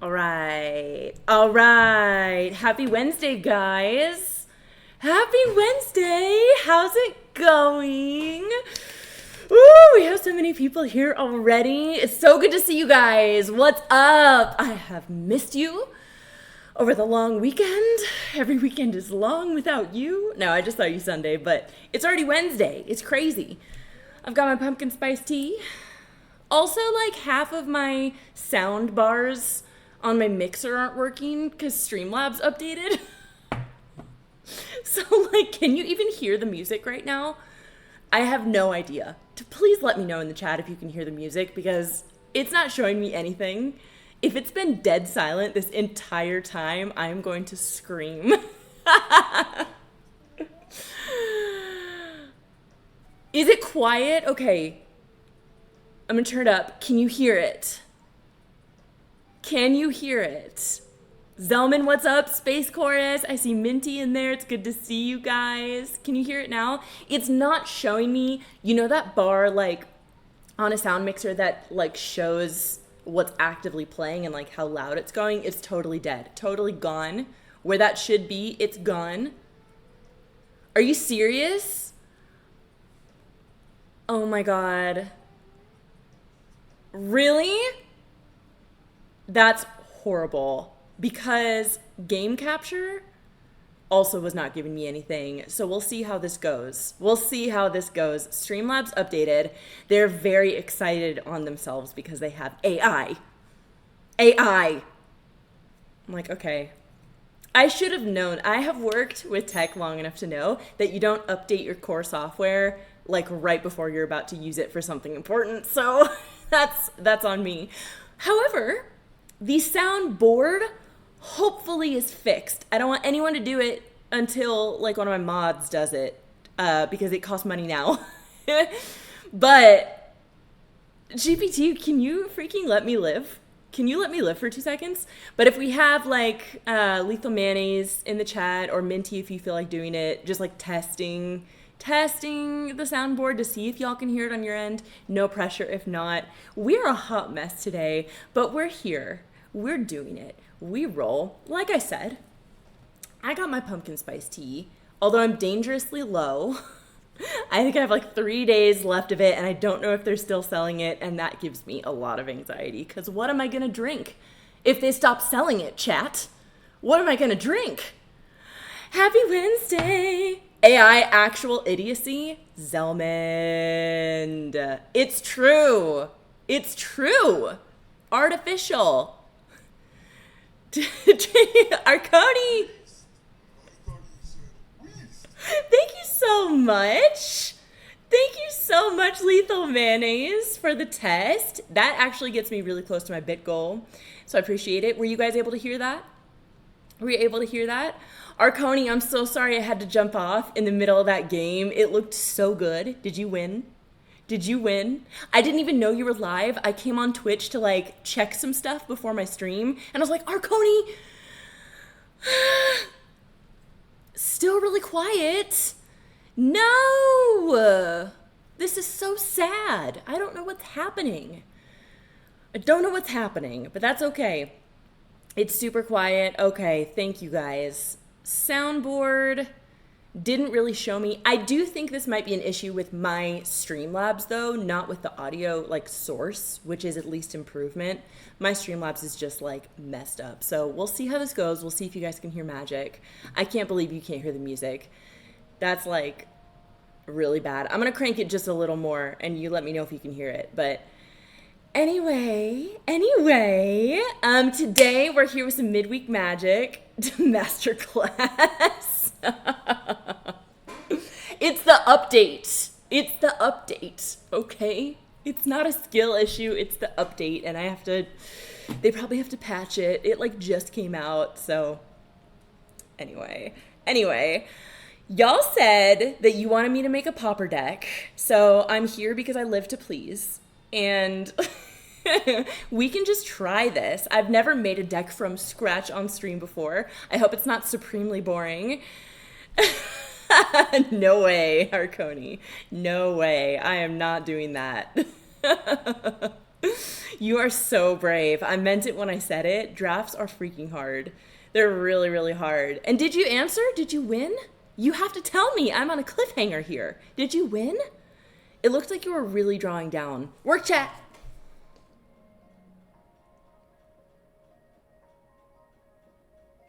All right. All right. Happy Wednesday, guys. Happy Wednesday. How's it going? Ooh, we have so many people here already. It's so good to see you guys. What's up? I have missed you over the long weekend. Every weekend is long without you. No, I just saw you Sunday, but it's already Wednesday. It's crazy. I've got my pumpkin spice tea. Also, like half of my sound bars on my mixer aren't working because Streamlabs updated. So, like, can you even hear the music right now? I have no idea. Please let me know in the chat if you can hear the music because it's not showing me anything. If it's been dead silent this entire time, I'm going to scream. Is it quiet? Okay. I'm gonna turn it up. Can you hear it? Can you hear it? Zelman, what's up? Space Chorus. I see Minty in there. It's good to see you guys. Can you hear it now? It's not showing me, you know that bar like on a sound mixer that like shows what's actively playing and like how loud it's going? It's totally dead. Totally gone. Where that should be, it's gone. Are you serious? Oh my God. Really? That's horrible because game capture also was not giving me anything. So we'll see how this goes. We'll see how this goes. Streamlabs updated. They're very excited on themselves because they have AI. AI. I'm like, okay. I should have known. I have worked with tech long enough to know that you don't update your core software like right before you're about to use it for something important. So that's on me. However, the soundboard hopefully is fixed. I don't want anyone to do it until like one of my mods does it because it costs money now. But GPT, can you freaking let me live? Can you let me live for 2 seconds? But if we have like Lethal Mayonnaise in the chat or Minty if you feel like doing it, just like testing the soundboard to see if y'all can hear it on your end. No pressure if not. We're a hot mess today, but we're here. We're doing it. We roll. Like I said, I got my pumpkin spice tea, although I'm dangerously low. I think I have like 3 days left of it, and I don't know if they're still selling it, and that gives me a lot of anxiety, because what am I going to drink if they stop selling it, chat? What am I going to drink? Happy Wednesday! AI actual idiocy? Zelmond. It's true. It's true. Artificial. Arconi. Thank you so much. Thank you so much, Lethal Mayonnaise, for the test. That actually gets me really close to my bit goal, so I appreciate it. Were you guys able to hear that? Were you able to hear that? Arconi, I'm so sorry I had to jump off in the middle of that game. It looked so good. Did you win? Did you win? I didn't even know you were live. I came on Twitch to like check some stuff before my stream, and I was like, Arconi, still really quiet. No, this is so sad. I don't know what's happening. I don't know what's happening, but that's okay. It's super quiet. Okay, thank you guys. Soundboard didn't really show me. I do think this might be an issue with my Streamlabs though, not with the audio like source, which is at least improvement. My Streamlabs is just like messed up. So we'll see how this goes. We'll see if you guys can hear magic. I can't believe you can't hear the music. That's like really bad. I'm gonna crank it just a little more and you let me know if you can hear it. But Anyway, today we're here with some midweek magic masterclass. It's the update. It's the update, okay? It's not a skill issue, it's the update, and they probably have to patch it. It like just came out, so anyway. Y'all said that you wanted me to make a popper deck, so I'm here because I live to please. And we can just try this. I've never made a deck from scratch on stream before. I hope it's not supremely boring. No way, Arconi. No way. I am not doing that. You are so brave. I meant it when I said it. Drafts are freaking hard. They're really, really hard. And did you answer? Did you win? You have to tell me. I'm on a cliffhanger here. Did you win? It looked like you were really drawing down. Work chat.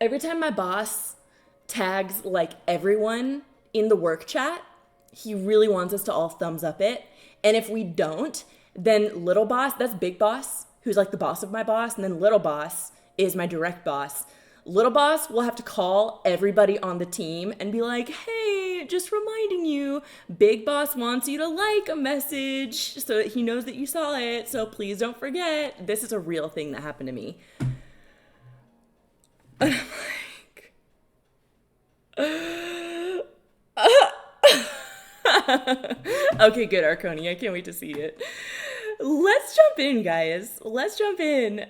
Every time my boss tags like everyone in the work chat, he really wants us to all thumbs up it. And if we don't, then little boss, that's big boss, who's like the boss of my boss, and then little boss is my direct boss. Little boss will have to call everybody on the team and be like, hey, just reminding you, big boss wants you to like a message so that he knows that you saw it. So please don't forget. This is a real thing that happened to me. And I'm like, okay, good, Arconi. I can't wait to see it. Let's jump in, guys. Let's jump in.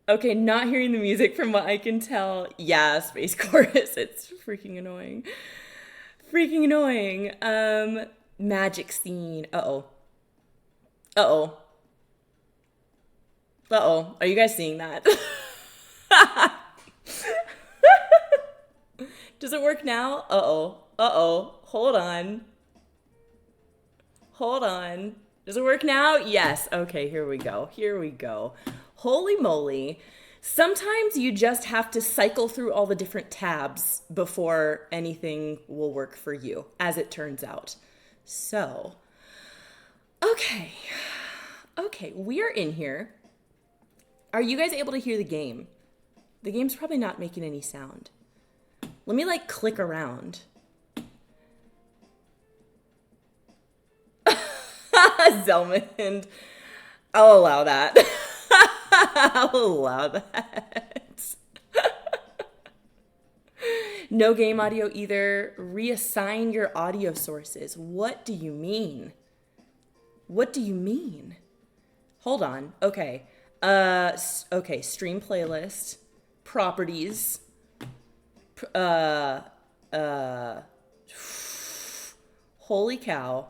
Okay, not hearing the music from what I can tell. Yeah, Space Chorus. It's freaking annoying. Freaking annoying. Magic scene. Uh-oh. Uh-oh. Uh-oh. Are you guys seeing that? Does it work now? Uh-oh. Uh-oh. Hold on. Hold on. Does it work now? Yes. Okay, here we go. Here we go. Holy moly. Sometimes you just have to cycle through all the different tabs before anything will work for you, as it turns out. So, okay. Okay, we're in here. Are you guys able to hear the game? The game's probably not making any sound. Let me like click around. Zelmond. I'll allow that. I'll allow that. No game audio either. Reassign your audio sources. What do you mean? What do you mean? Hold on. Okay. Okay. Stream playlist. Properties. Holy cow.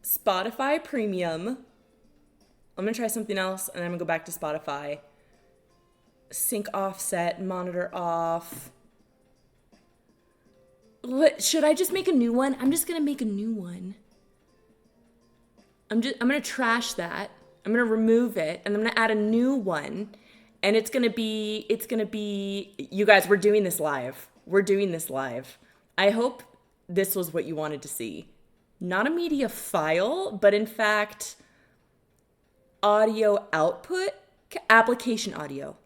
Spotify Premium. I'm going to try something else, and then I'm going to go back to Spotify. Sync offset, monitor off. What, should I just make a new one? I'm just going to make a new one. I'm going to trash that. I'm going to remove it, and I'm going to add a new one. And it's going to be, you guys, we're doing this live. We're doing this live. I hope this was what you wanted to see. Not a media file, but in fact, audio output, application audio.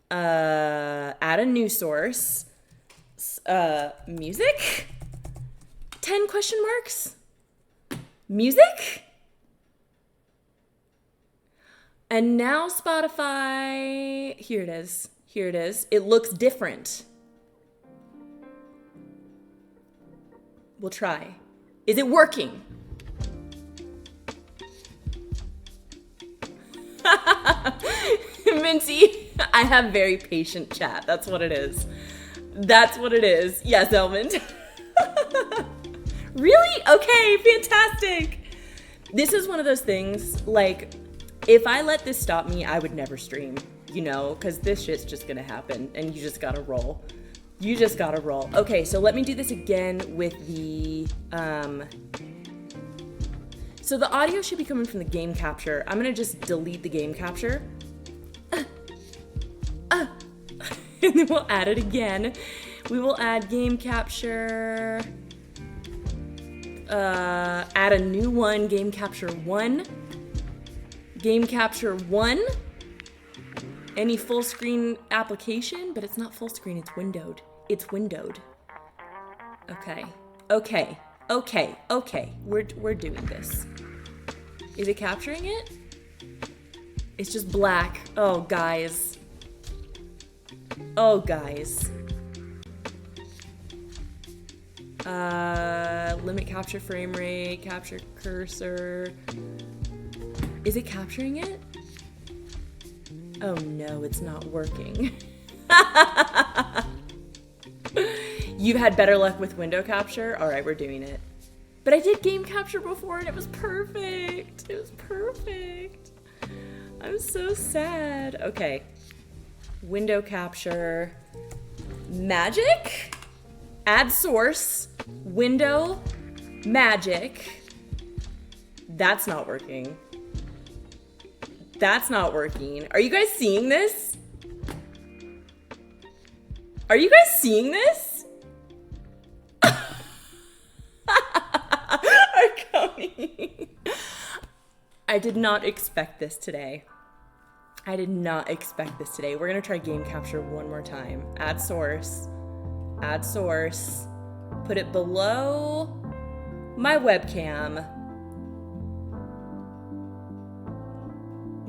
Add a new source. Music? 10 question marks? Music? And now Spotify, here it is. Here it is. It looks different. We'll try. Is it working? Minty, I have very patient chat. That's what it is. That's what it is. Yes, Elmond. Really? Okay, fantastic. This is one of those things, like, if I let this stop me, I would never stream, you know, because this shit's just gonna happen, and you just gotta roll. You just gotta roll. Okay, so let me do this again with the, so the audio should be coming from the game capture. I'm gonna just delete the game capture. And then we'll add it again. We will add game capture. Add a new one, game capture 1. Game capture 1. Any full screen application, but it's not full screen, it's windowed. It's windowed. Okay. Okay. Okay. Okay. We're doing this. Is it capturing it? It's just black. Oh, guys. Oh, guys. Limit capture frame rate, capture cursor. Is it capturing it? Oh no, it's not working. You've had better luck with window capture? All right, we're doing it. But I did game capture before and it was perfect. It was perfect. I'm so sad. Okay. Window capture. Magic. Add source. Window. Magic. That's not working. That's not working. Are you guys seeing this? Are you guys seeing this? Arconi. I did not expect this today. I did not expect this today. We're gonna try game capture one more time. Add source. Add source. Put it below my webcam.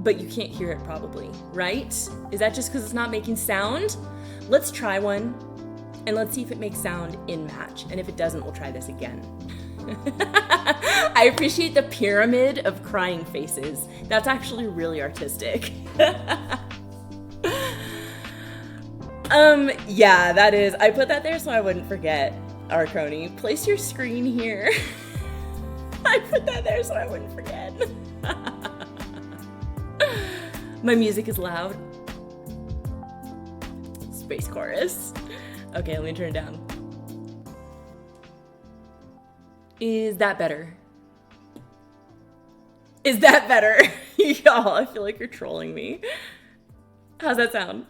But you can't hear it probably, right? Is that just because it's not making sound? Let's try one and let's see if it makes sound in match. And if it doesn't, we'll try this again. I appreciate the pyramid of crying faces. That's actually really artistic. Yeah, that is. I put that there so I wouldn't forget, Arconi. Place your screen here. I put that there so I wouldn't forget. My music is loud. Space chorus. Okay, let me turn it down. Is that better? Is that better? Y'all, I feel like you're trolling me. How's that sound?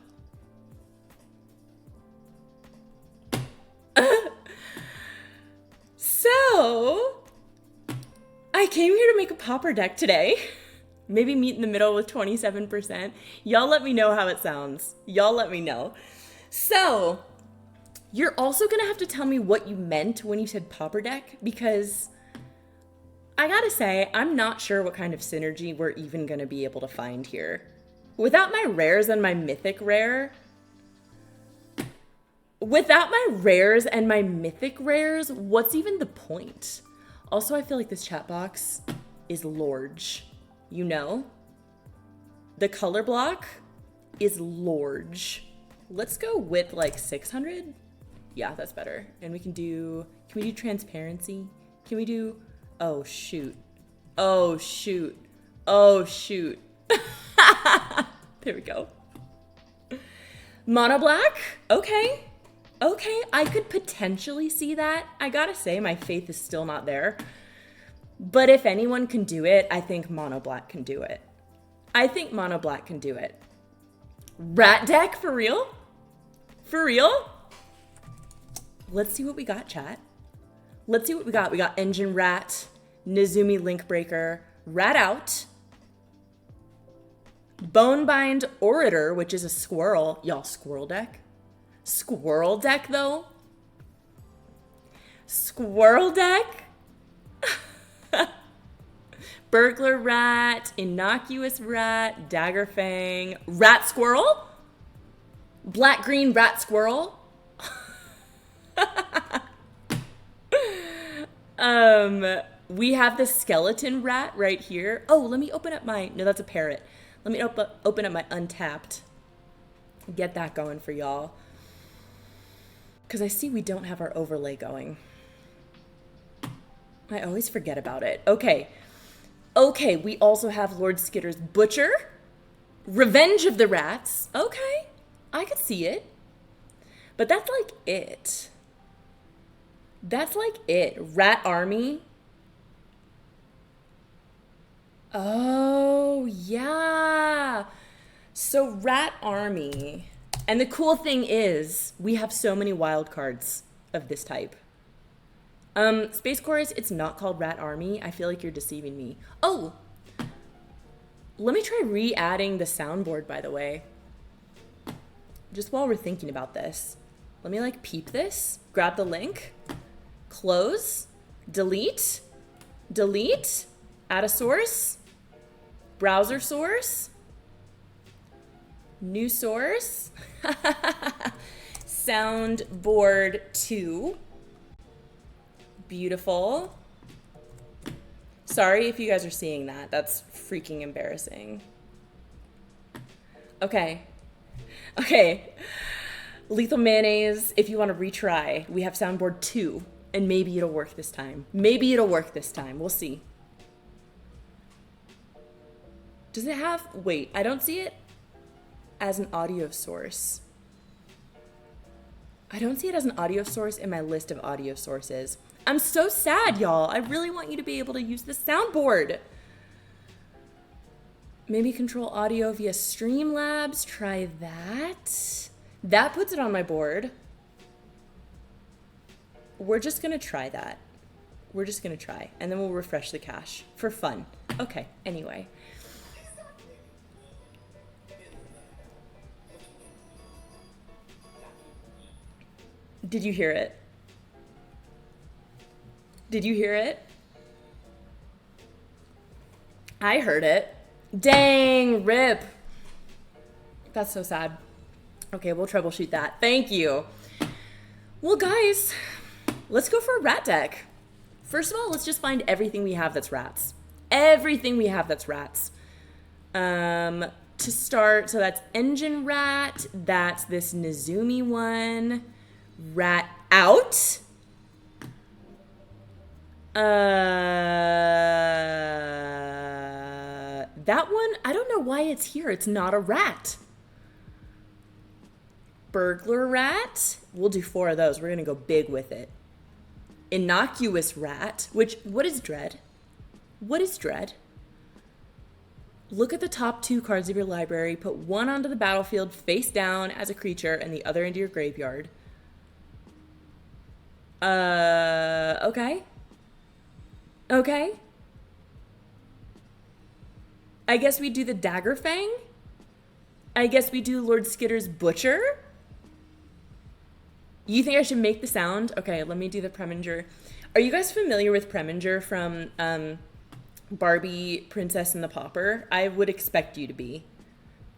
So, I came here to make a popper deck today. Maybe meet in the middle with 27%. Y'all let me know how it sounds. Y'all let me know. So, you're also gonna have to tell me what you meant when you said popper deck, because I gotta say, I'm not sure what kind of synergy we're even gonna be able to find here. Without my rares and my mythic rares, what's even the point? Also, I feel like this chat box is large. You know? The color block is large. Let's go with like 600. Yeah, that's better. And can we do transparency? Can we do, oh shoot. Oh shoot. Oh shoot. There we go. Mono black? Okay. Okay, I could potentially see that. I gotta say, my faith is still not there. But if anyone can do it, I think mono black can do it. I think mono black can do it. Rat deck, for real? For real? Let's see what we got, chat. Let's see what we got. We got Engine Rat, Nizumi Link Breaker, Rat Out, Bonebind Orator, which is a squirrel. Y'all, squirrel deck? Squirrel deck, though? Squirrel deck? Burglar Rat, Innocuous Rat, Daggerfang, Rat Squirrel? Black-green Rat Squirrel? We have the skeleton rat right here. Oh, let me open up my, no, that's a parrot. Let me open up my Untapped. Get that going for y'all. Because I see we don't have our overlay going. I always forget about it. Okay. Okay, we also have Lord Skitter's Butcher. Revenge of the Rats. Okay, I could see it. But that's like it. That's like it. Rat Army. Oh, yeah. So Rat Army. And the cool thing is, we have so many wild cards of this type. Space Chorus, it's not called Rat Army. I feel like you're deceiving me. Oh! Let me try re-adding the soundboard, by the way. Just while we're thinking about this. Let me, like, peep this. Grab the link. Close. Delete. Delete. Add a source. Browser source. New source. Soundboard 2. Beautiful. Sorry if you guys are seeing that. That's freaking embarrassing. Okay. Okay. Lethal Mayonnaise, if you want to retry, we have soundboard 2. And maybe it'll work this time. Maybe it'll work this time. We'll see. Does it have... Wait, I don't see it as an audio source. I don't see it as an audio source in my list of audio sources. I'm so sad, y'all. I really want you to be able to use the soundboard. Maybe control audio via Streamlabs. Try that. That puts it on my board. We're just going to try that. We're just going to try. And then we'll refresh the cache for fun. Okay, anyway. Did you hear it? Did you hear it? I heard it. Dang, rip. That's so sad. Okay, we'll troubleshoot that. Thank you. Well, guys, let's go for a rat deck. First of all, let's just find everything we have that's rats. Everything we have that's rats. To start, so that's Engine Rat. That's this Nezumi one. Rat Out. That one, I don't know why it's here. It's not a rat. Burglar Rat. We'll do 4 of those. We're going to go big with it. Innocuous Rat, which, what is Dread? What is Dread? Look at the top 2 cards of your library. Put one onto the battlefield face down as a creature and the other into your graveyard. Okay. Okay. I guess we do the Dagger Fang. I guess we do Lord Skitter's Butcher. You think I should make the sound? Okay, let me do the Preminger. Are you guys familiar with Preminger from Barbie, Princess and the Pauper? I would expect you to be.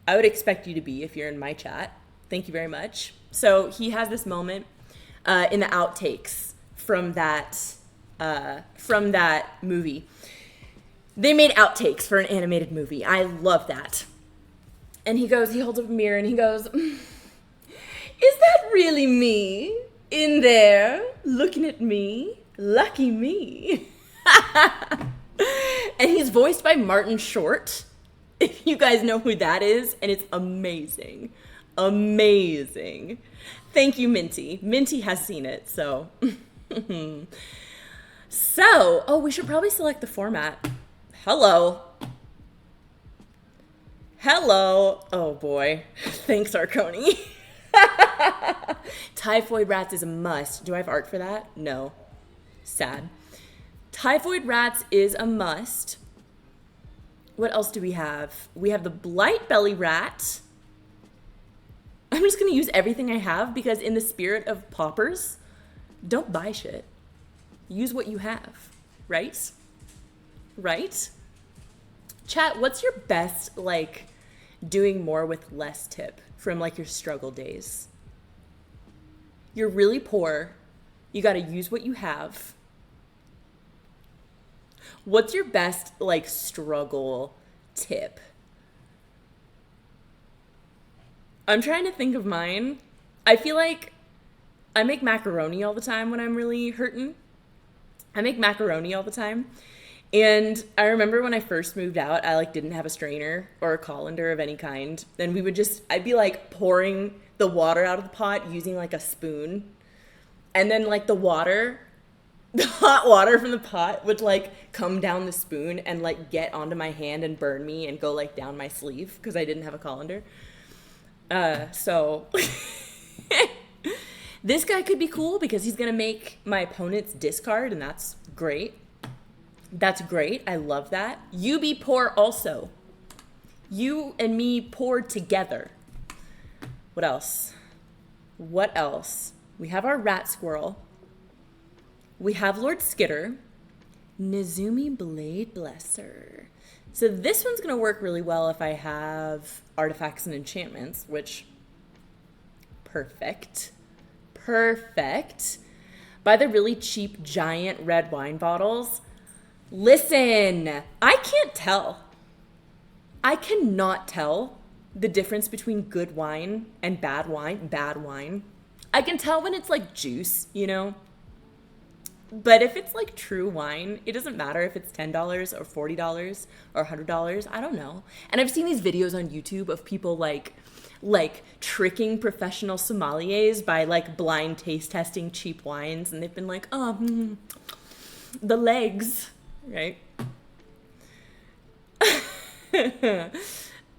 I would expect you to be if you're in my chat. Thank you very much. So he has this moment in the outtakes from that movie. They made outtakes for an animated movie. I love that. And he holds up a mirror and he goes, is that really me in there looking at me? Lucky me. And he's voiced by Martin Short, if you guys know who that is, and it's amazing. Amazing. Thank you, Minty. Minty has seen it, so. So, we should probably select the format. Hello. Oh boy. Thanks, Arconi. Typhoid Rats is a must. Do I have art for that? No. Sad. Typhoid Rats is a must. What else do we have? We have the Blight Belly Rat. I'm just going to use everything I have because in the spirit of paupers, don't buy shit. Use what you have, right? Right? Chat, what's your best, doing more with less tip from, your struggle days? You're really poor. You got to use what you have. What's your best, struggle tip? I'm trying to think of mine. I feel like I make macaroni all the time when I'm really hurting. I make macaroni all the time. And I remember when I first moved out, I didn't have a strainer or a colander of any kind. And I'd be pouring the water out of the pot using a spoon. And then the hot water from the pot would come down the spoon and get onto my hand and burn me and go down my sleeve because I didn't have a colander. So this guy could be cool because he's going to make my opponent's discard, and that's great. That's great. I love that. You be poor also. You and me poor together. What else? What else? We have our Rat Squirrel. We have Lord Skitter. Nezumi Blade Blesser. So this one's going to work really well if I have artifacts and enchantments, which, perfect. Perfect. Buy the really cheap giant red wine bottles. Listen, I can't tell. I cannot tell the difference between good wine and bad wine. I can tell when it's juice, But if it's like true wine, it doesn't matter if it's $10 or $40 or $100. I don't know. And I've seen these videos on YouTube of people like tricking professional sommeliers by like blind taste testing cheap wines, and they've been like, oh, the legs, right?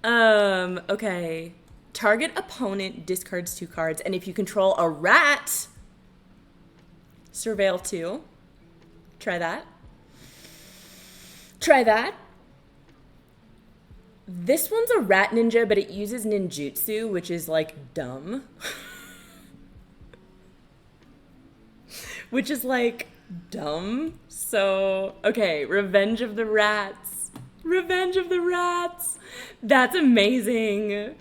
Okay. Target opponent discards 2 cards, and if you control a rat, surveil 2. Try that. Try that. This one's a rat ninja, but it uses ninjutsu, which is like dumb. Which is like dumb. So, okay, Revenge of the Rats. Revenge of the Rats. That's amazing.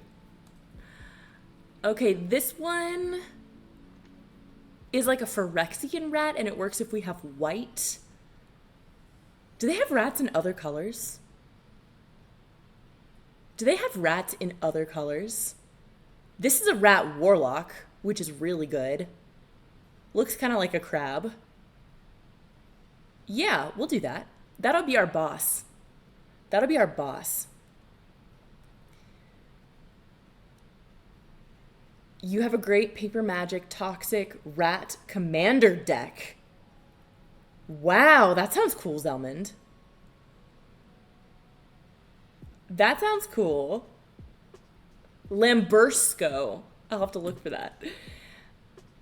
Okay, this one is like a Phyrexian rat, and it works if we have white. Do they have rats in other colors? Do they have rats in other colors? This is a rat warlock, which is really good. Looks kind of like a crab. Yeah, we'll do that. That'll be our boss. That'll be our boss. You have a great Paper Magic Toxic Rat Commander deck. Wow, that sounds cool, Zelmond. That sounds cool. Lambersko. I'll have to look for that.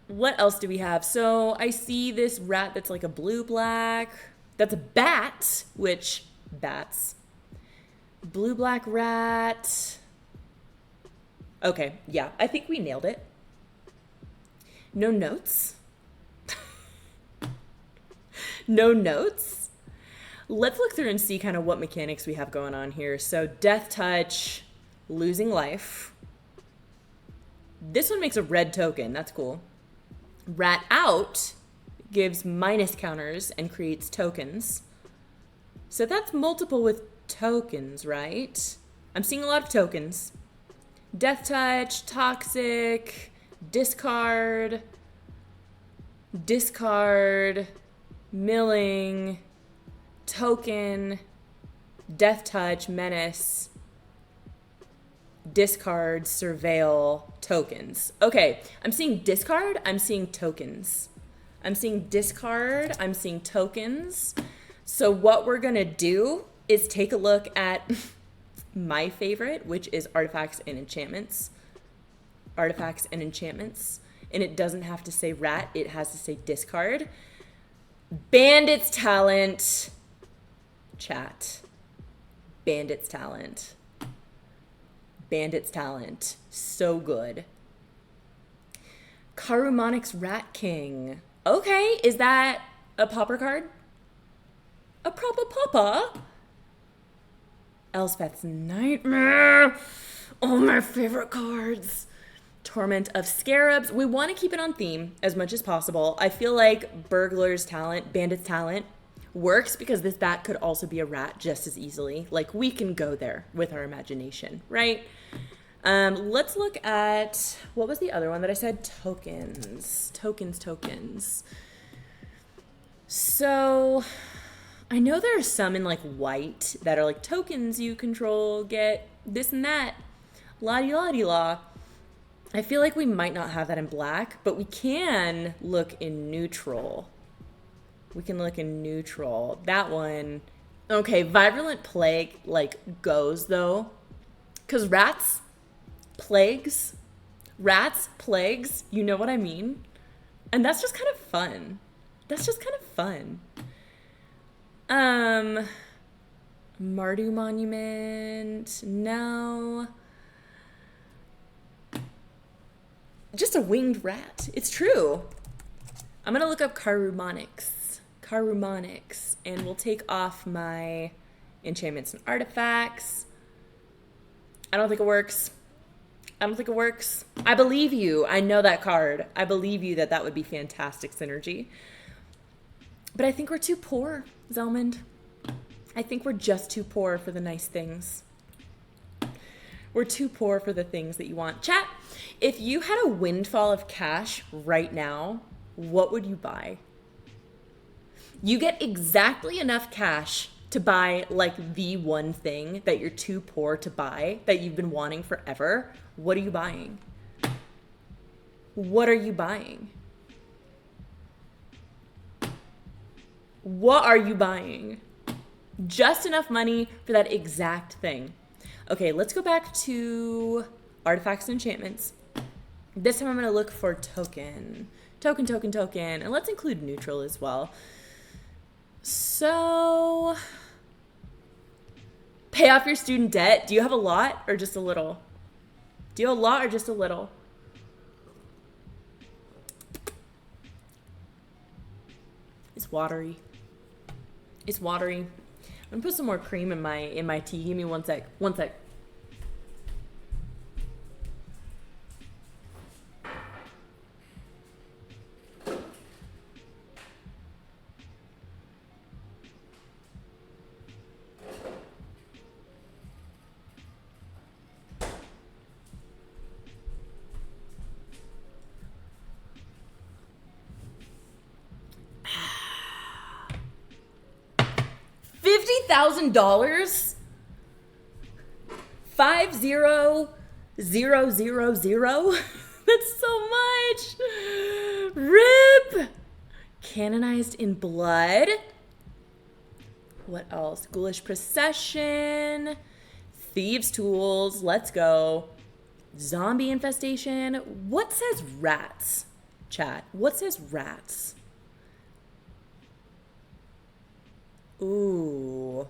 What else do we have? So I see this rat that's like a blue-black. That's a bat, which bats. Blue-black rat. Okay, yeah, I think we nailed it. No notes. No notes. Let's look through and see kind of what mechanics we have going on here. So Death Touch, losing life. This one makes a red token. That's cool. Rat Out gives minus counters and creates tokens. So that's multiple with tokens, right? I'm seeing a lot of tokens. Death Touch, Toxic, Discard, Milling, Token, Death Touch, Menace, Discard, Surveil, Tokens. Okay, I'm seeing Discard, I'm seeing Tokens. I'm seeing Discard, I'm seeing Tokens. So what we're gonna do is take a look at my favorite, which is Artifacts and Enchantments. Artifacts and Enchantments. And it doesn't have to say rat, it has to say discard. Bandit's Talent. Chat. Bandit's Talent. Bandit's Talent. So good. Karumanic's Rat King. Okay, is that a popper card? A proper popper? Elspeth's Nightmare. Oh, my favorite cards. Torment of Scarabs. We want to keep it on theme as much as possible. I feel like Burglar's Talent, Bandit's Talent works because this bat could also be a rat just as easily. Like, we can go there with our imagination, right? Let's look at, what was the other one that I said? Tokens. Tokens. So I know there are some in like white that are like tokens you control, get this and that, la-di-la-di-la. I feel like we might not have that in black, but we can look in neutral. That one, okay, Virulent Plague like goes though, because rats, plagues, you know what I mean? And that's just kind of fun. Mardu Monument, no. Just a winged rat. It's true. I'm going to look up Karumanics, and we'll take off my enchantments and artifacts. I don't think it works. I believe you. I know that card. I believe you that would be fantastic synergy. But I think we're too poor, Zelmond. I think we're just too poor for the nice things. We're too poor for the things that you want. Chat, if you had a windfall of cash right now, what would you buy? You get exactly enough cash to buy like the one thing that you're too poor to buy that you've been wanting forever. What are you buying? What are you buying? What are you buying? Just enough money for that exact thing. Okay, let's go back to artifacts and enchantments. This time I'm going to look for token. Token. And let's include neutral as well. So, pay off your student debt. Do you have a lot or just a little? Do you have a lot or just a little? It's watery. It's watery. I'm gonna put some more cream in my tea. Give me one sec. One sec. $50,000? 50,000? That's so much. RIP. Canonized in blood. What else? Ghoulish procession. Thieves' tools. Let's go. Zombie infestation. What says rats? Chat. What says rats? Ooh,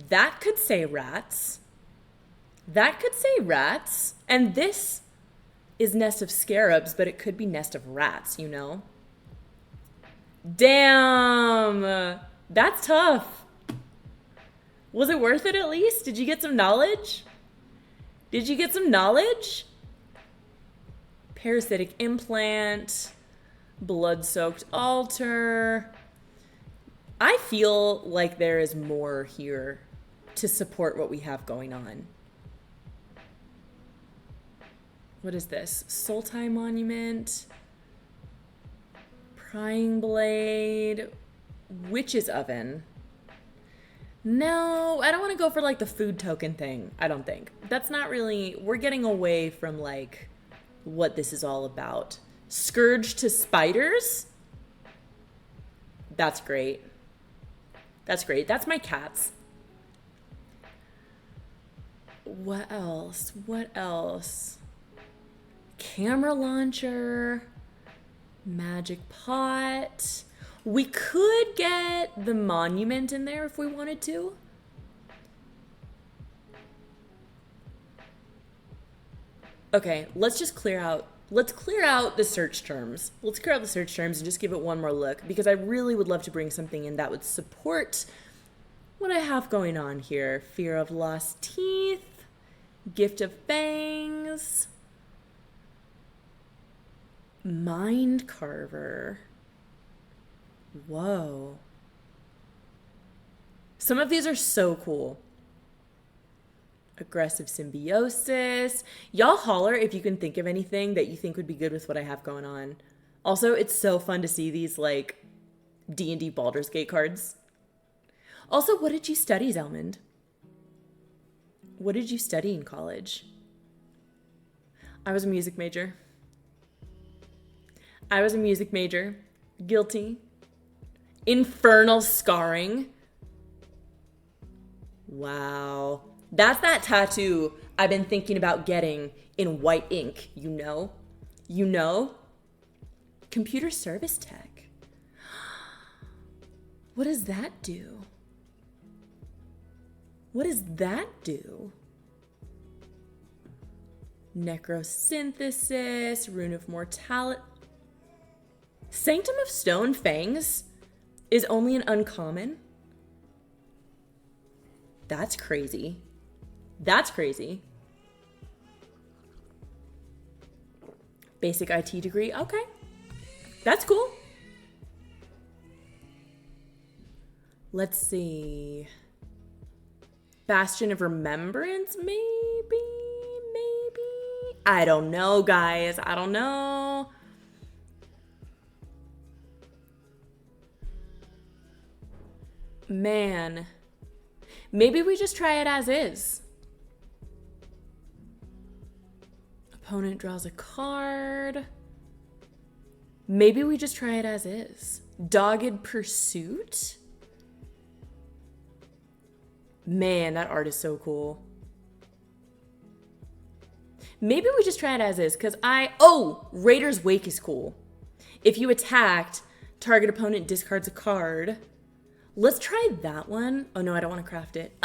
that could say rats. That could say rats. And this is Nest of Scarabs, but it could be Nest of Rats, you know? Damn, that's tough. Was it worth it at least? Did you get some knowledge? Did you get some knowledge? Parasitic implant, blood-soaked altar. I feel like there is more here to support what we have going on. What is this? Sultai Monument, Prying Blade, Witch's Oven. No, I don't want to go for like the food token thing. I don't think. That's not really, we're getting away from like what this is all about. Scourge to Spiders? That's great. That's great. That's my cats. What else? What else? Camera launcher. Magic pot. We could get the monument in there if we wanted to. Okay, let's just clear out. Let's clear out the search terms. Let's clear out the search terms and just give it one more look because I really would love to bring something in that would support what I have going on here. Fear of Lost Teeth, Gift of Fangs, Mind Carver. Whoa. Some of these are so cool. Aggressive symbiosis. Y'all holler if you can think of anything that you think would be good with what I have going on. Also, it's so fun to see these like D&D Baldur's Gate cards. Also, what did you study, Zelmond? What did you study in college? I was a music major. Guilty. Infernal Scarring. Wow. That's that tattoo I've been thinking about getting in white ink, you know? You know? Computer service tech. What does that do? What does that do? Necrosynthesis, Rune of Mortality. Sanctum of Stone Fangs is only an uncommon? That's crazy. That's crazy. Basic IT degree. Okay. That's cool. Let's see. Bastion of Remembrance, maybe? I don't know, guys. I don't know. Man. Maybe we just try it as is. Opponent draws a card. Maybe we just try it as is. Dogged Pursuit? Man, that art is so cool. Maybe we just try it as is, because oh, Raider's Wake is cool. If you attacked, target opponent discards a card. Let's try that one. Oh no, I don't want to craft it.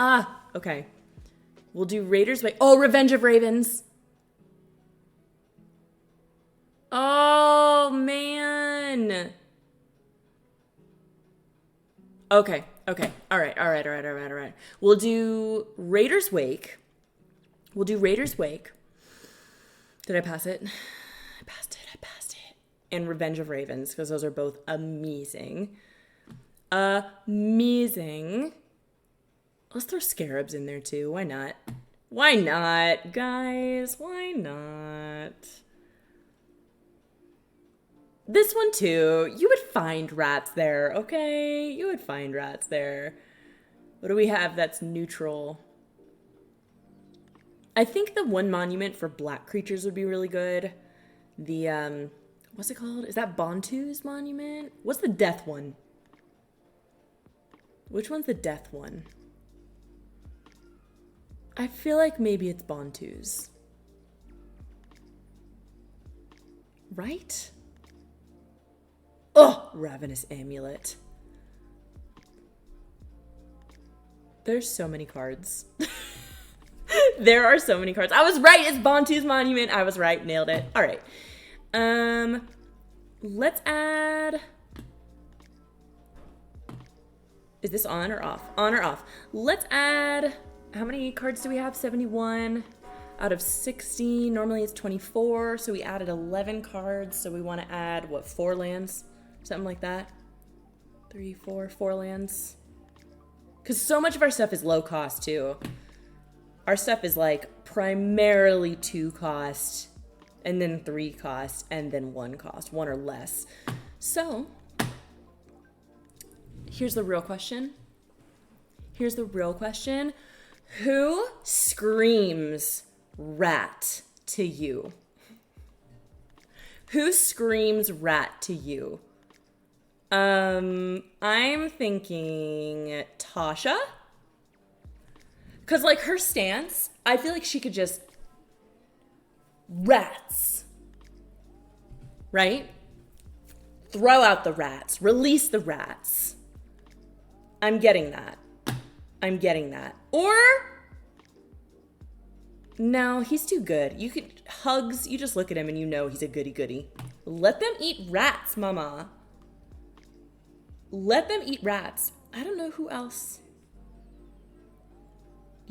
Okay. We'll do Raider's Wake. Oh, Revenge of Ravens. Oh, man. Okay. All right. We'll do Raider's Wake. Did I pass it? I passed it. And Revenge of Ravens, because those are both amazing. Amazing. Let's throw Scarabs in there too. Why not? Why not, guys? Why not? This one too. You would find rats there, okay? You would find rats there. What do we have that's neutral? I think the one monument for black creatures would be really good. The, what's it called? Is that Bontu's monument? What's the death one? Which one's the death one? I feel like maybe it's Bontu's. Right? Oh, Ravenous Amulet. There's so many cards. There are so many cards. I was right. It's Bontu's monument. I was right. Nailed it. All right. Let's add... Is this on or off? On or off? Let's add... How many cards do we have? 71 out of 60. Normally it's 24. So we added 11 cards. So we want to add, what, 4 lands? Something like that. 3, 4 lands. Because so much of our stuff is low cost too. Our stuff is like primarily 2 cost, and then 3 cost, and then 1 cost, 1 or less. So, here's the real question. Who screams rat to you? Who screams rat to you? I'm thinking Tasha. Because, like, her stance, I feel like she could just... Rats. Right? Throw out the rats. Release the rats. I'm getting that. Or... No, he's too good. You could... Hugs, you just look at him and you know he's a goody-goody. Let them eat rats, mama. Let them eat rats. I don't know who else...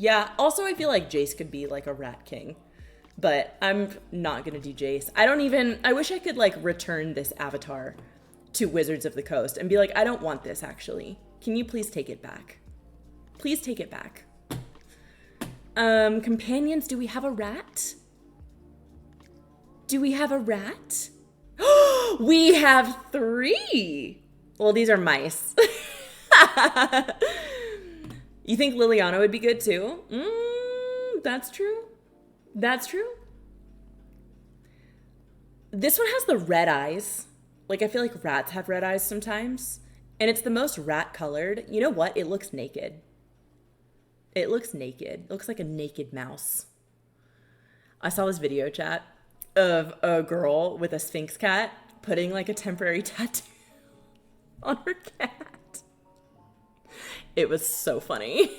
Yeah, also I feel like Jace could be like a rat king, but I'm not gonna do Jace. I wish I could like return this avatar to Wizards of the Coast and be like, I don't want this actually. Can you please take it back? Please take it back. Companions, do we have a rat? We have 3. Well, these are mice. You think Liliana would be good too? That's true. This one has the red eyes. Like, I feel like rats have red eyes sometimes. And it's the most rat colored. You know what? It looks naked. It looks like a naked mouse. I saw this video chat of a girl with a Sphinx cat putting like a temporary tattoo on her cat. It was so funny.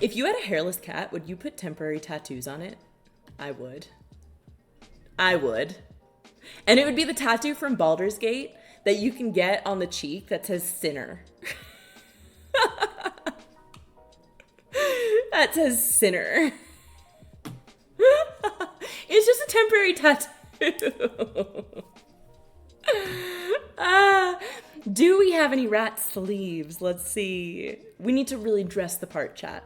If you had a hairless cat, would you put temporary tattoos on it? I would. And it would be the tattoo from Baldur's Gate that you can get on the cheek that says Sinner. That says Sinner. It's just a temporary tattoo. Do we have any rat sleeves? Let's see. We need to really dress the part, chat.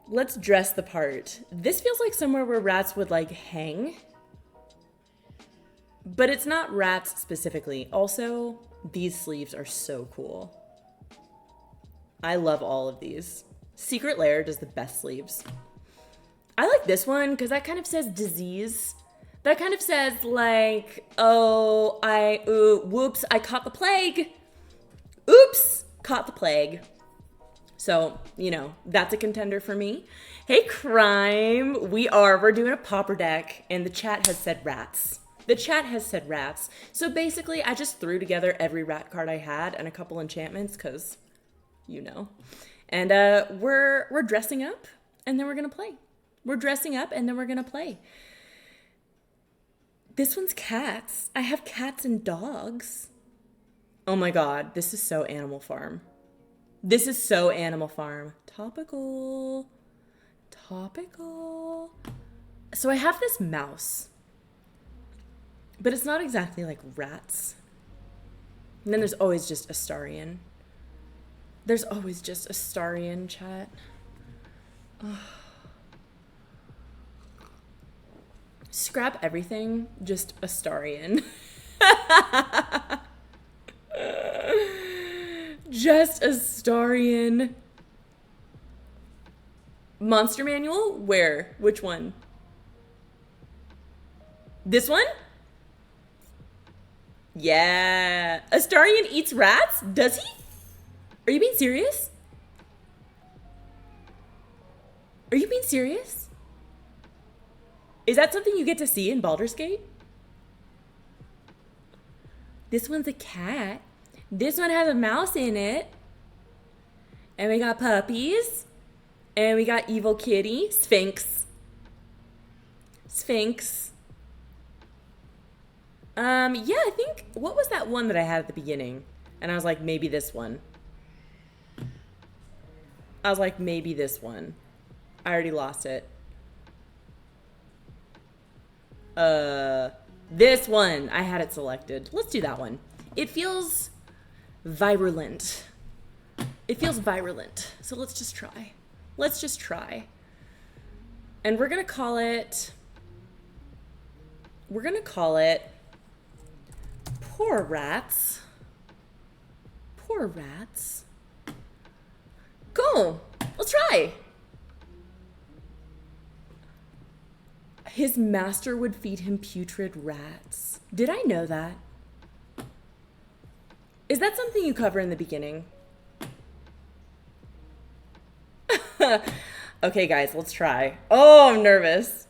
Let's dress the part. This feels like somewhere where rats would like hang. But it's not rats specifically. Also, These sleeves are so cool. I love all of these. Secret Lair does the best sleeves. I like this one because that kind of says disease. That kind of says like, oh, whoops, I caught the plague. Oops, caught the plague. So, you know, that's a contender for me. Hey, Crime. We're doing a pauper deck, and the chat has said rats. The chat has said rats. So basically, I just threw together every rat card I had and a couple enchantments, because, you know. And we're dressing up, and then we're going to play. We're dressing up, and then we're going to play. This one's cats. I have cats and dogs. Oh my god, this is so Animal Farm. This is so Animal Farm. Topical. Topical. So I have this mouse. But it's not exactly like rats. And then there's always just Astarion. There's always just Astarion, chat. Oh. Scrap everything, just Astarion. Just Astarion. Monster Manual? Where? Which one? This one? Yeah. Astarion eats rats? Does he? Are you being serious? Are you being serious? Is that something you get to see in Baldur's Gate? This one's a cat. This one has a mouse in it. And we got puppies. And we got Evil Kitty. Sphinx. Sphinx. Yeah, I think, what was that one that I had at the beginning? And I was like, maybe this one. I was like, maybe this one. I already lost it. This one. I had it selected. Let's do that one. It feels virulent. It feels virulent. So let's just try. Let's just try. And we're going to call it Poor Rats. Poor Rats. Go. Let's try. His master would feed him putrid rats. Did I know that? Is that something you cover in the beginning? Okay, guys, let's try. Oh, I'm nervous.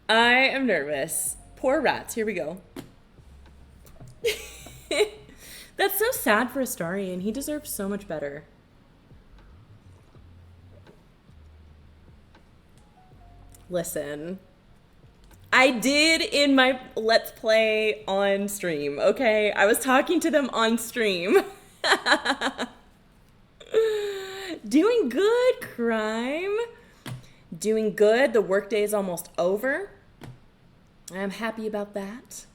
I am nervous. Poor rats. Here we go. That's so sad for Astarion. He deserves so much better. Listen. I did in my Let's Play on stream, okay? I was talking to them on stream. Doing good, Crime. Doing good. The workday is almost over. I'm happy about that.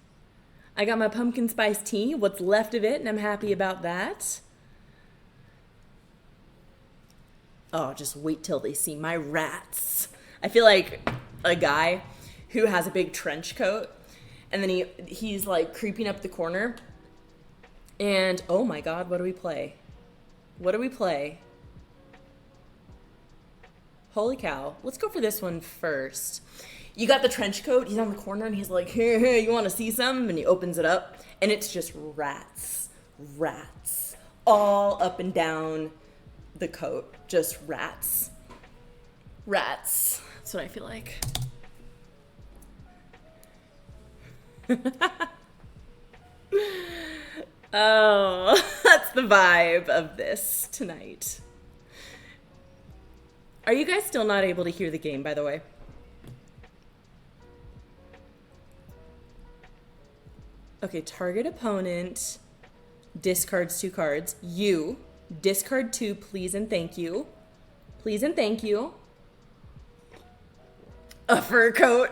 I got my pumpkin spice tea, what's left of it, and I'm happy about that. Oh, just wait till they see my rats. I feel like a guy who has a big trench coat, and then he's like creeping up the corner, and oh my god, what do we play? What do we play? Holy cow. Let's go for this one first. You got the trench coat, he's on the corner, and he's like, hey, you want to see some? And he opens it up, and it's just rats. Rats. All up and down the coat. Just rats. Rats. That's what I feel like. Oh, that's the vibe of this tonight. Are you guys still not able to hear the game, by the way? Okay, target opponent discards 2 cards. You discard 2, please and thank you. Please and thank you. A fur coat.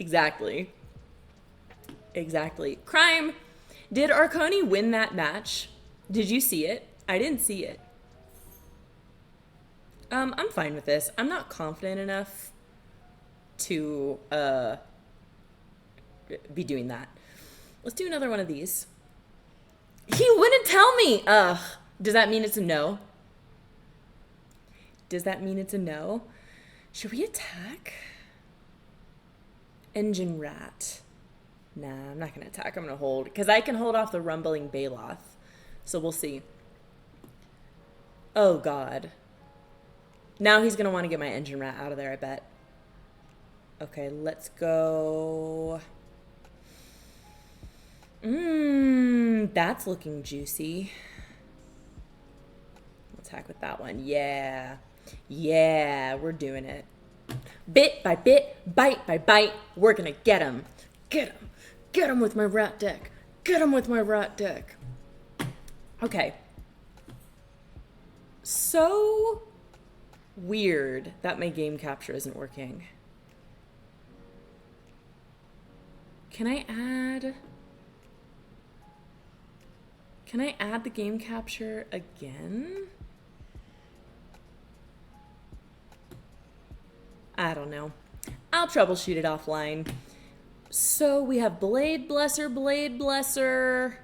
Exactly. Exactly. Crime. Did Arconi win that match? Did you see it? I didn't see it. I'm fine with this. I'm not confident enough to be doing that. Let's do another one of these. He wouldn't tell me. Ugh. Does that mean it's a no? Does that mean it's a no? Should we attack? Engine Rat. Nah, I'm not going to attack. I'm going to hold. Because I can hold off the Rumbling Baloth. So we'll see. Oh, God. Now he's going to want to get my Engine Rat out of there, I bet. Okay, let's go. That's looking juicy. Attack with that one. Yeah. Yeah, we're doing it. Bit by bit, bite by bite, we're going to get him. Get him. Get him with my rat deck. Get him with my rat deck. Okay. So weird that my game capture isn't working. Can I add the game capture again? I don't know. I'll troubleshoot it offline. So we have Blade Blesser,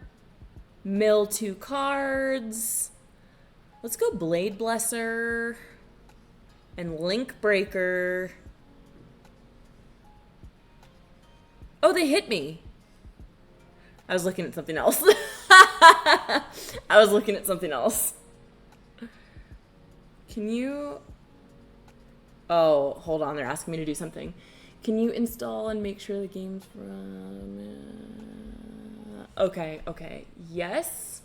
mill 2 cards. Let's go Blade Blesser and Link Breaker. Oh, they hit me. I was looking at something else. Can you... Oh, hold on. They're asking me to do something. Can you install and make sure the game's from... Okay. Yes.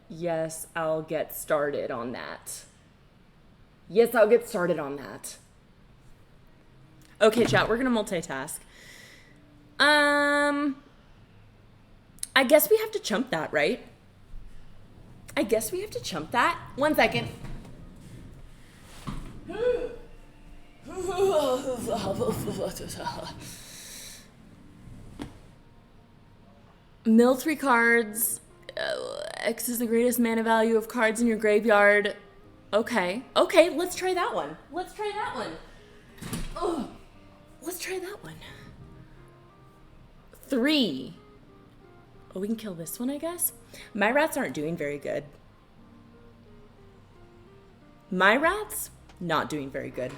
Yes, I'll get started on that. Okay, chat, we're gonna multitask. I guess we have to chump that, right? One second. Mill 3 cards. X is the greatest mana value of cards in your graveyard. Okay, let's try that one. Oh, let's try that one. 3. Oh, we can kill this one, I guess. My rats aren't doing very good. Not doing very good.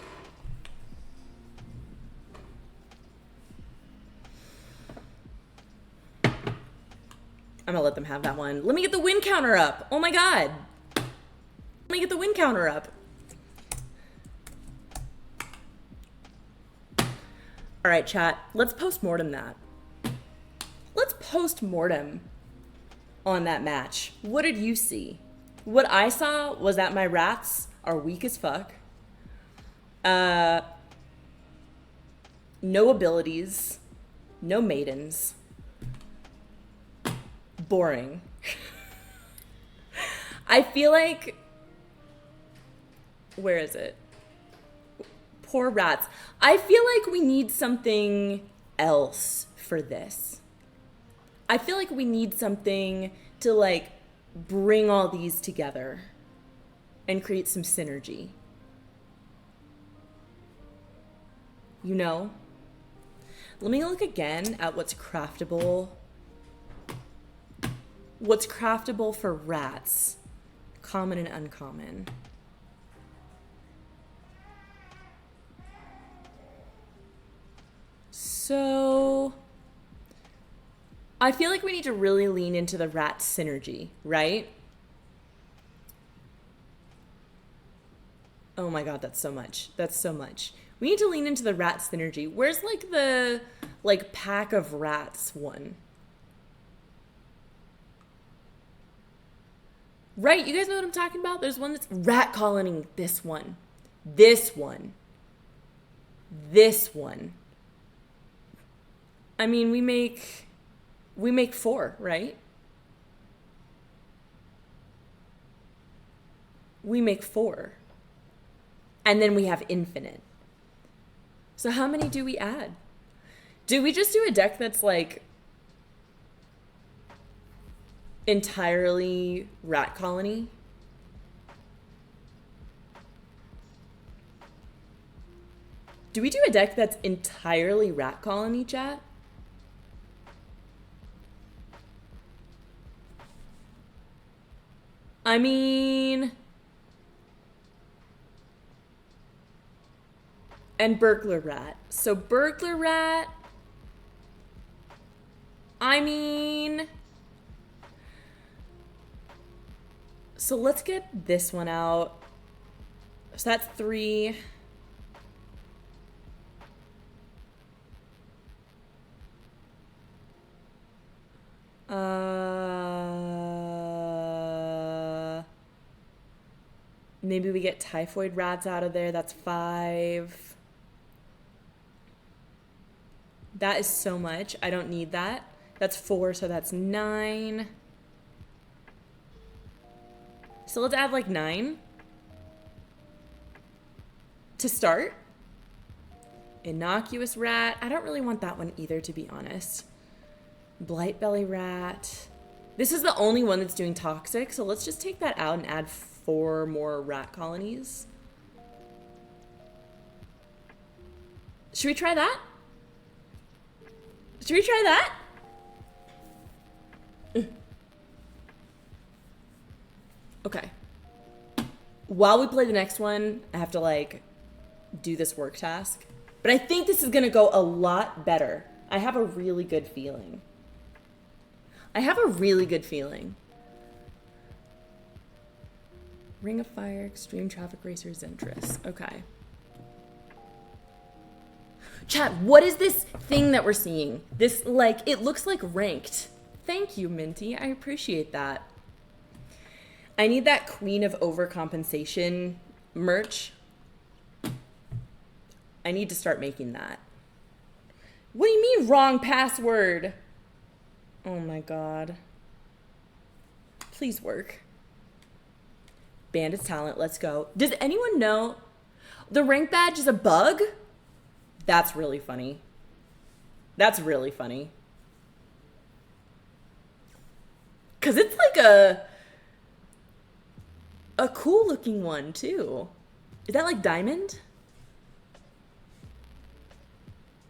I'm gonna let them have that one. Let me get the win counter up. Oh my god. All right, chat. Let's post-mortem that. Let's post-mortem on that match. What did you see? What I saw was that my rats are weak as fuck. No abilities. No maidens. Boring. I feel like... Where is it? Poor rats. I feel like we need something else for this. I feel like we need something to, like, bring all these together and create some synergy. You know? Let me look again at what's craftable. What's craftable for rats? Common and uncommon. So I feel like we need to really lean into the rat synergy, right? Oh my god, that's so much. We need to lean into the rat synergy. Where's like the pack of rats one? Right, you guys know what I'm talking about? There's one that's rat colony. This one. I mean, we make 4, right? We make 4. And then we have infinite. So how many do we add? Do we just do a deck that's like entirely rat colony? Do we do a deck that's entirely rat colony, chat? I mean... And burglar rat. So burglar rat... I mean... So let's get this one out. So that's 3. Maybe we get typhoid rats out of there. That's 5. That is so much. I don't need that. That's 4, so that's 9. So let's add like 9 to start. Innocuous rat. I don't really want that one either, to be honest. Blight belly rat. This is the only one that's doing toxic, so let's just take that out and add 4 more rat colonies. Should we try that? Should we try that? Okay. While we play the next one, I have to like do this work task. But I think this is gonna go a lot better. I have a really good feeling. Ring of Fire, Extreme Traffic Racer, Zentress. Okay. Chat, what is this thing that we're seeing? This, like, it looks like ranked. Thank you, Minty. I appreciate that. I need that Queen of Overcompensation merch. I need to start making that. What do you mean, wrong password? Oh my god. Please work. Bandit's Talent, let's go. Does anyone know the rank badge is a bug? That's really funny. That's really funny. Cause it's like a cool looking one too. Is that like diamond?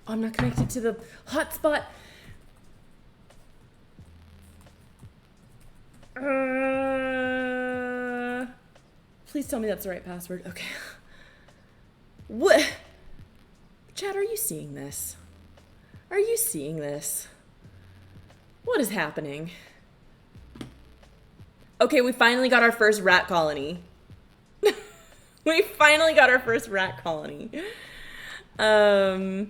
Oh, I'm not connected to the hotspot. Please tell me that's the right password. Okay. What? Chad, are you seeing this? Are you seeing this? What is happening? Okay, we finally got our first rat colony. We finally got our first rat colony. Let's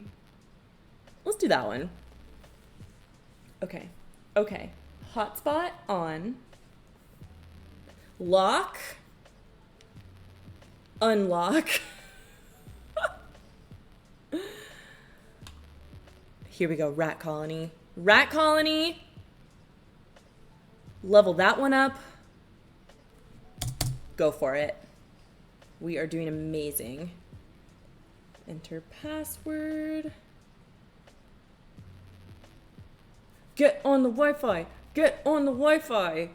do that one. Okay. Okay. Hotspot on. Lock. Unlock. Here we go. Rat colony. Rat colony. Level that one up. Go for it. We are doing amazing. Enter password. Get on the Wi-Fi. Get on the Wi-Fi.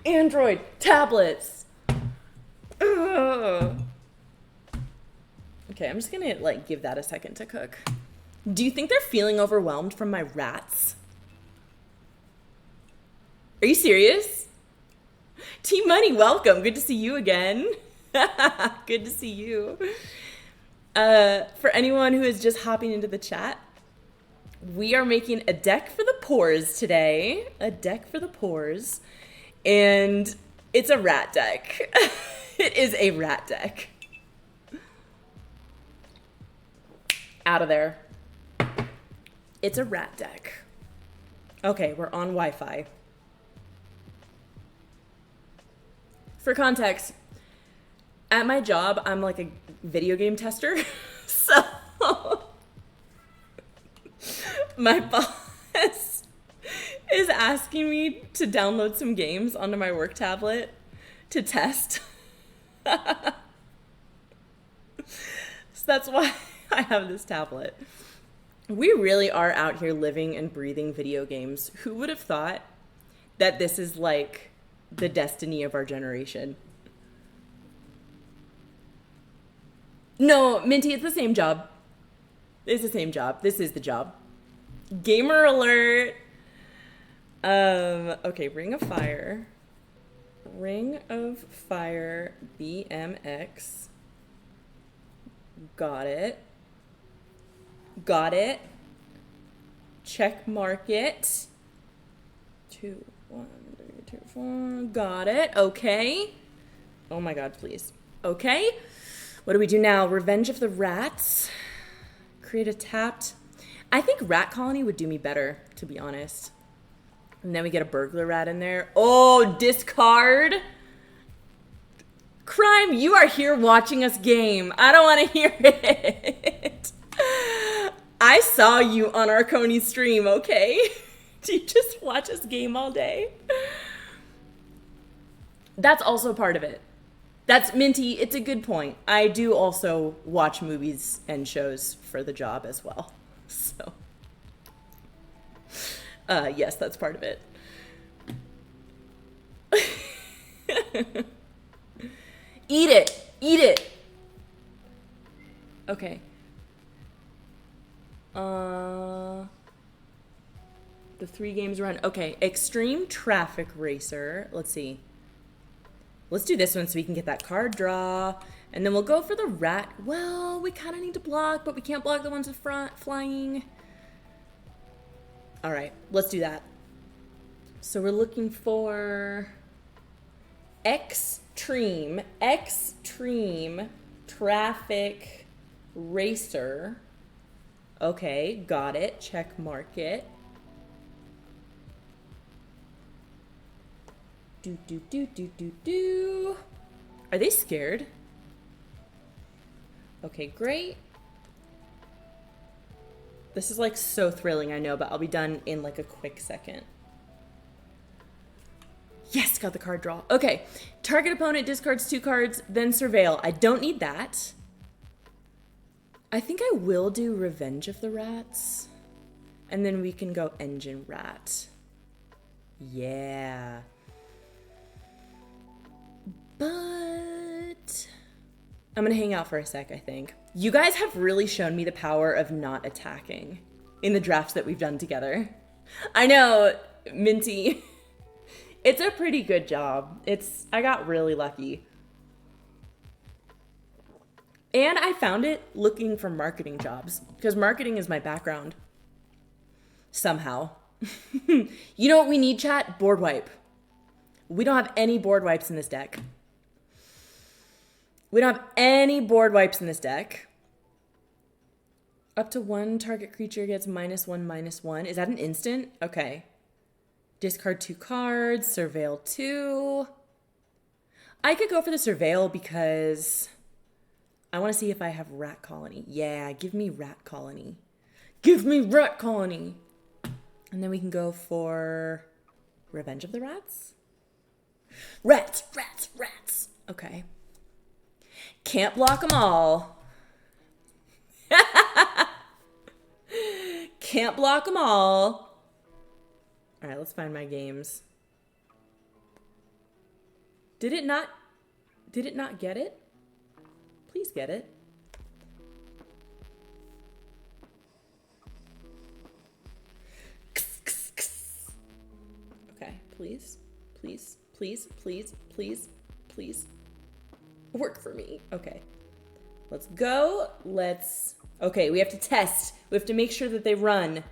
Android tablets. Okay, I'm just gonna like give that a second to cook. Do you think they're feeling overwhelmed from my rats? Are you serious? T-Money, welcome. Good to see you again. Good to see you. For anyone who is just hopping into the chat, we are making a deck for the pores today. A deck for the pores. And it's a rat deck. It is a rat deck. Out of there. It's a rat deck. Okay, we're on Wi-Fi. For context, at my job, I'm like a video game tester. So my boss is asking me to download some games onto my work tablet to test. So that's why I have this tablet. We really are out here living and breathing video games. Who would have thought that this is like the destiny of our generation. No, Minty, it's the same job. It's the same job. This is the job. Gamer alert. Okay, Ring of Fire. Ring of Fire BMX. Got it. Got it. Check market. 2, 1, 3, 2, 4. Got it. Okay. Oh my god, please. Okay. What do we do now? Revenge of the Rats. Create a tapped. I think Rat Colony would do me better, to be honest. And then we get a burglar rat in there. Oh, discard. Crime, you are here watching us game. I don't want to hear it. I saw you on Arconi's stream, okay? Do you just watch us game all day? That's also part of it. That's Minty, it's a good point. I do also watch movies and shows for the job as well. So, yes, that's part of it. Eat it. Eat it. Okay. The 3 games run. Okay, Extreme Traffic Racer. Let's see. Let's do this one so we can get that card draw. And then we'll go for the rat. Well, we kind of need to block, but we can't block the ones in front flying. All right, let's do that. So we're looking for Extreme Traffic Racer. Okay, got it. Check market. Do. Are they scared? Okay, great. This is like so thrilling, I know, but I'll be done in like a quick second. Yes, got the card draw. Okay, target opponent discards 2 cards, then surveil. I don't need that. I think I will do Revenge of the Rats. And then we can go Engine Rat. Yeah. But I'm gonna hang out for a sec, I think. You guys have really shown me the power of not attacking in the drafts that we've done together. I know, Minty. It's a pretty good job. I got really lucky. And I found it looking for marketing jobs, because marketing is my background. Somehow. You know what we need, chat? Board wipe. We don't have any board wipes in this deck. We don't have any board wipes in this deck. Up to 1 target creature gets -1/-1. Is that an instant? Okay. Discard 2 cards. Surveil 2. I could go for the surveil because I want to see if I have Rat Colony. Yeah, give me Rat Colony. Give me Rat Colony. And then we can go for Revenge of the Rats. Rats. Okay. Can't block them all. Can't block them all. All right, let's find my games. Did it not get it? Please get it. Okay, please. Work for me. Okay. Let's go. Okay, we have to test. We have to make sure that they run.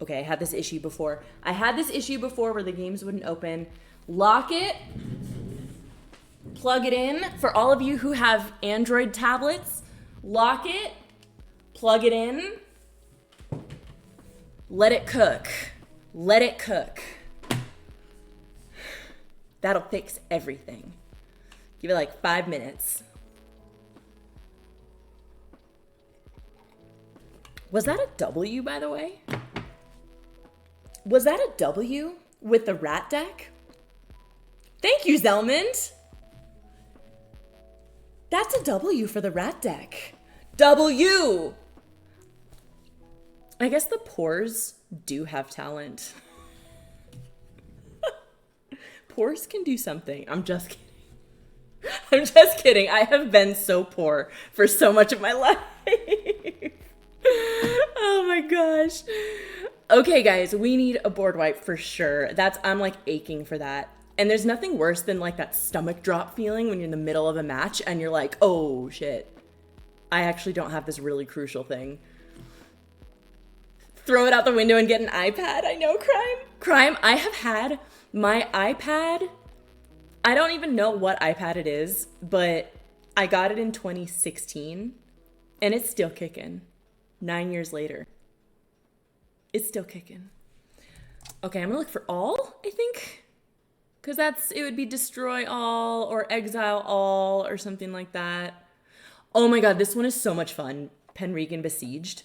Okay, I had this issue before. Where the games wouldn't open. Lock it. Plug it in. For all of you who have Android tablets, lock it. Plug it in. Let it cook. That'll fix everything. Give it like 5 minutes. Was that a W, by the way? Was that a W with the rat deck? Thank you, Zelmond. That's a W for the rat deck. W! I guess the pores do have talent. Pores can do something. I'm just kidding. I'm just kidding. I have been so poor for so much of my life. Oh my gosh. Okay, guys, we need a board wipe for sure. I'm like aching for that. And there's nothing worse than like that stomach drop feeling when you're in the middle of a match and you're like, oh shit, I actually don't have this really crucial thing. Throw it out the window and get an iPad. I know, Crime. Crime, I have had my iPad. I don't even know what iPad it is, but I got it in 2016 and it's still kicking 9 years later. It's still kicking. Okay, I'm gonna look for all, I think. Because it would be destroy all or exile all or something like that. Oh my god, this one is so much fun. Penregan Besieged.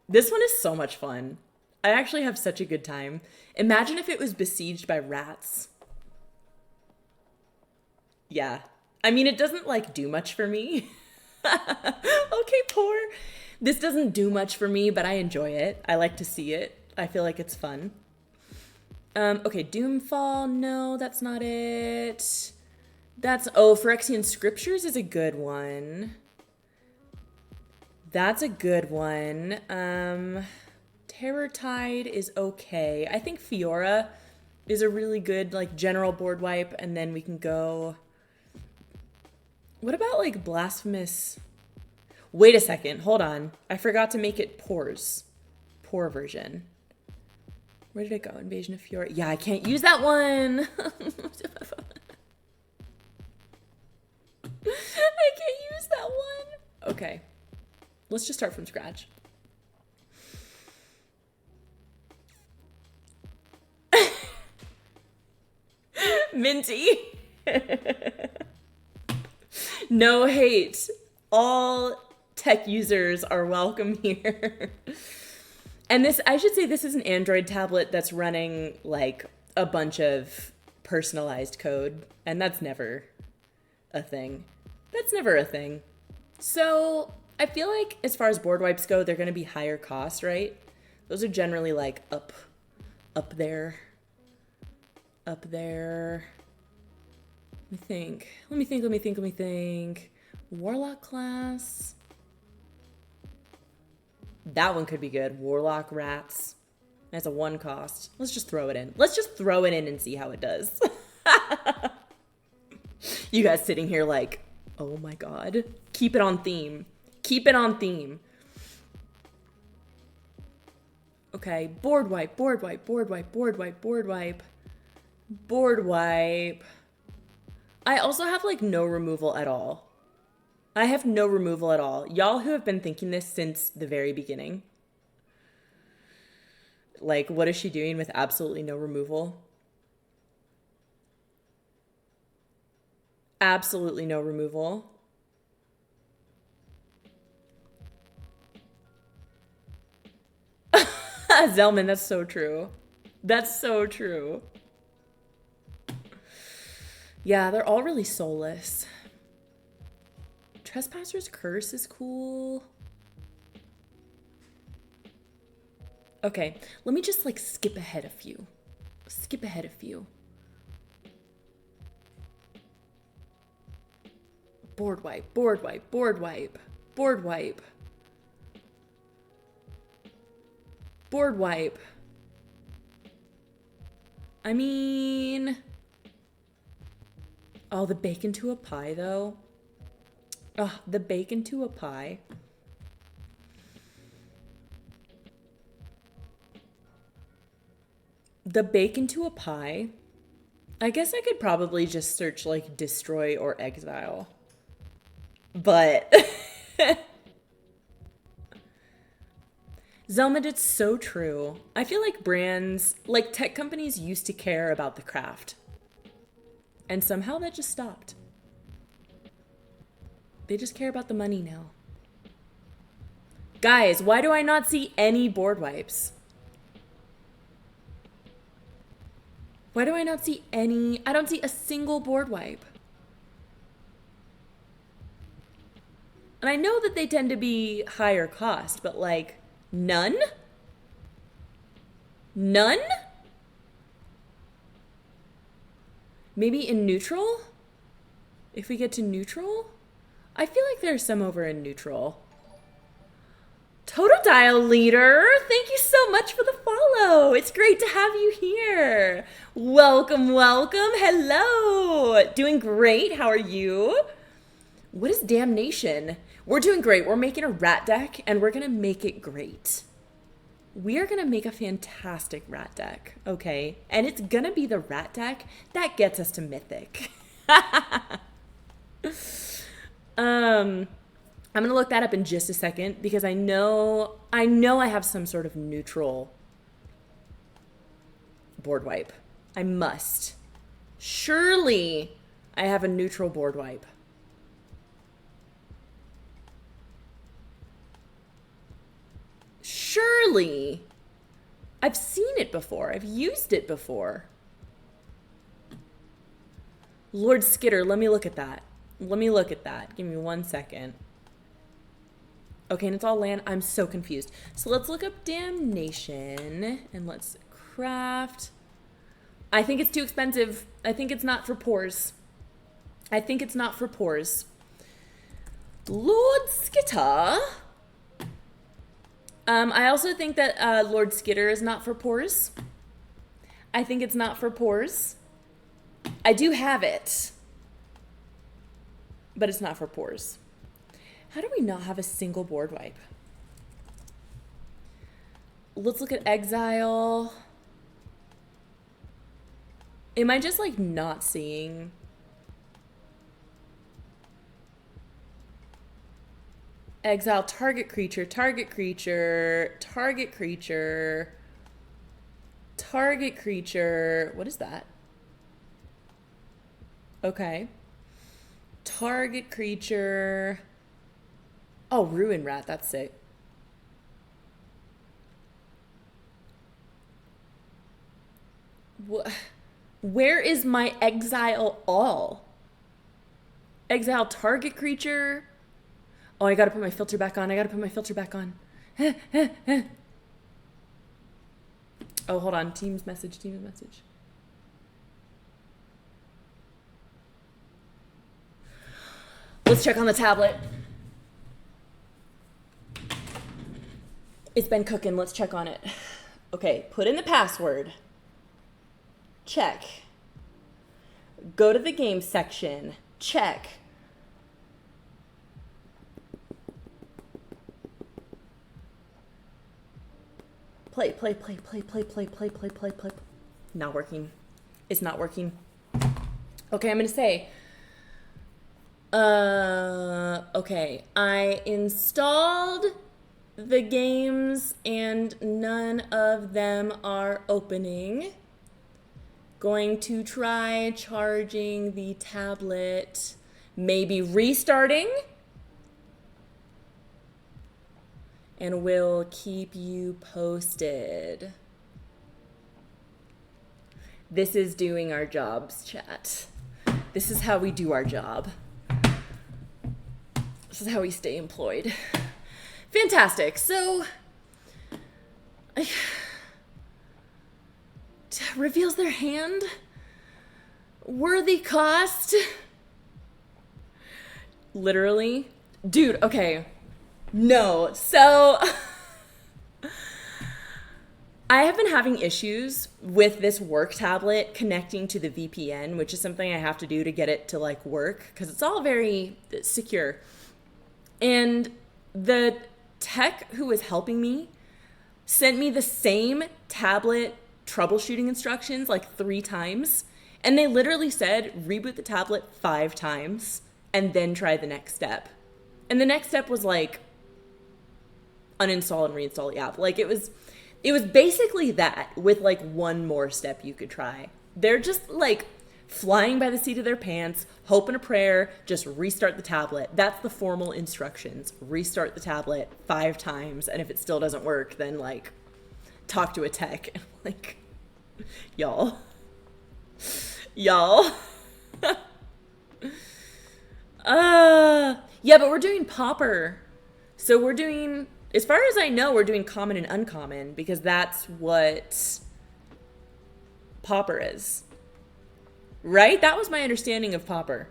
This one is so much fun. I actually have such a good time. Imagine if it was besieged by rats. Yeah. I mean, it doesn't like do much for me. Okay, poor. This doesn't do much for me, but I enjoy it. I like to see it. I feel like it's fun. Okay, Doomfall. No, that's not it. Phyrexian Scriptures is a good one. That's a good one. Terror Tide is okay. I think Fiora is a really good like general board wipe, and then we can go. What about like Blasphemous? Wait a second, hold on. I forgot to make it Pores. Pore version. Where did it go? Invasion of Fiora. Yeah, I can't use that one. I can't use that one. Okay. Let's just start from scratch. Minty. No hate. All tech users are welcome here. And I should say this is an Android tablet that's running like a bunch of personalized code, and that's never a thing. That's never a thing. So I feel like as far as board wipes go, they're going to be higher cost, right? Those are generally like up there. Up there. Let me think. Warlock class. That one could be good. Warlock rats. That's a 1 cost. Let's just throw it in. Let's just throw it in and see how it does. You guys sitting here like, oh my god. Keep it on theme. Keep it on theme. Okay, board wipe. I also have like no removal at all. I have no removal at all. Y'all who have been thinking this since the very beginning. Like, what is she doing with absolutely no removal? Absolutely no removal. Zelman, that's so true. That's so true. Yeah, they're all really soulless. Trespasser's Curse is cool. Okay, let me just like skip ahead a few. Board wipe. I mean, oh, the bacon to a pie though. Oh, the bacon to a pie. The bacon to a pie. I guess I could probably just search like destroy or exile. But Zelma, it's so true. I feel like brands, like tech companies used to care about the craft. And somehow that just stopped. They just care about the money now. Guys, why do I not see any board wipes? Why do I not see any? I don't see a single board wipe. And I know that they tend to be higher cost, but like, none? None? Maybe in neutral? If we get to neutral? I feel like there's some over in neutral. Totodile Leader, thank you so much for the follow. It's great to have you here. Welcome, welcome. Hello. Doing great. How are you? What is Damnation? We're doing great. We're making a rat deck, and we're going to make it great. We are going to make a fantastic rat deck, okay? And it's going to be the rat deck that gets us to Mythic. I'm going to look that up in just a second because I know I have some sort of neutral board wipe. I must. Surely I have a neutral board wipe. Surely. I've seen it before. I've used it before. Lord Skitter, let me look at that. Let me look at that. Give me 1 second. Okay, and it's all land. I'm so confused. So let's look up Damnation and let's craft. I think it's too expensive. I think it's not for pores. I think it's not for pores. Lord Skitter. I also think that Lord Skitter is not for pores. I think it's not for pores. I do have it, but it's not for pores. How do we not have a single board wipe? Let's look at Exile. Am I just like not seeing? Exile target creature, target creature, target creature, target creature. What is that? Okay. Target creature. Oh, Ruin Rat. That's sick. Where is my Exile all? Exile target creature. Oh, I gotta put my filter back on. I gotta put my filter back on. Oh, hold on. Teams message, teams message. Let's check on the tablet. It's been cooking. Let's check on it. Okay, put in the password. Check. Go to the game section. Check. Play. Not working. It's not working. Okay, I'm gonna say. Okay. I installed the games and none of them are opening. Going to try charging the tablet, maybe restarting. And we'll keep you posted. This is doing our jobs, chat. This is how we do our job. This is how we stay employed. Fantastic. So, reveals their hand. Worthy cost. Literally. Dude, okay. No. So, I have been having issues with this work tablet connecting to the VPN, which is something I have to do to get it to like work because it's all very secure. And the tech who was helping me sent me the same tablet troubleshooting instructions like 3 times. And they literally said, reboot the tablet 5 times and then try the next step. And the next step was like, uninstall and reinstall the app. Like it was basically that with like one more step you could try. They're just like flying by the seat of their pants, hope and a prayer, just restart the tablet. That's the formal instructions. Restart the tablet 5 times. And if it still doesn't work, then like talk to a tech. Like, y'all. Yeah, but we're doing Pauper. So we're doing, as far as I know, we're doing common and uncommon because that's what Pauper is. Right? That was my understanding of Pauper.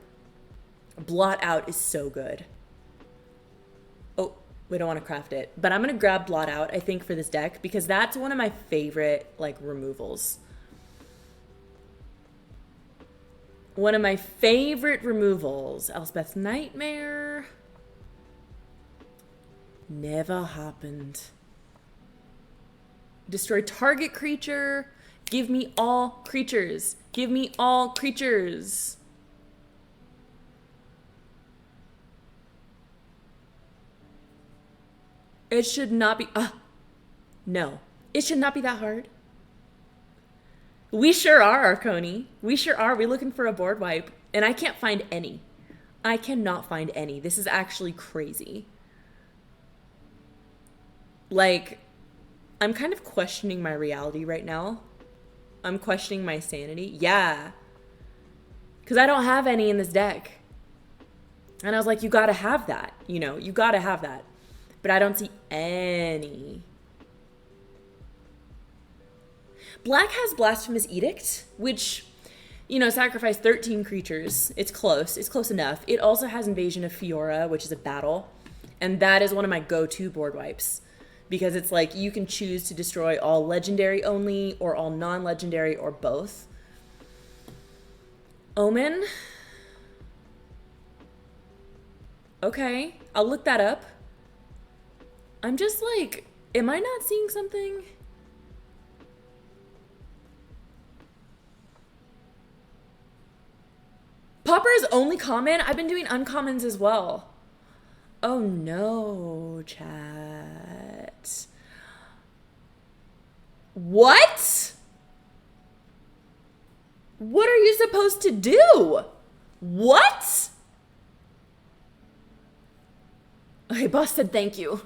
Blot Out is so good. Oh, we don't want to craft it. But I'm going to grab Blot Out, I think, for this deck, because that's one of my favorite, like, removals. One of my favorite removals. Elspeth's Nightmare. Never happened. Destroy target creature. Give me all creatures. Give me all creatures. It should not be... no. It should not be that hard. We sure are, Arconi. We sure are. We're looking for a board wipe. And I can't find any. I cannot find any. This is actually crazy. Like, I'm kind of questioning my reality right now. I'm questioning my sanity. Yeah. Because I don't have any in this deck. And I was like, you gotta have that. You know, you gotta have that. But I don't see any. Black has Blasphemous Edict, which, you know, sacrifice 13 creatures. It's close. It's close enough. It also has Invasion of Fiora, which is a battle. And that is one of my go-to board wipes. Because it's like you can choose to destroy all legendary only or all non-legendary or both. Omen. Okay, I'll look that up. I'm just like, am I not seeing something? Pauper is only common? I've been doing uncommons as well. Oh no, chat. What? What are you supposed to do? What? Okay, boss said thank you.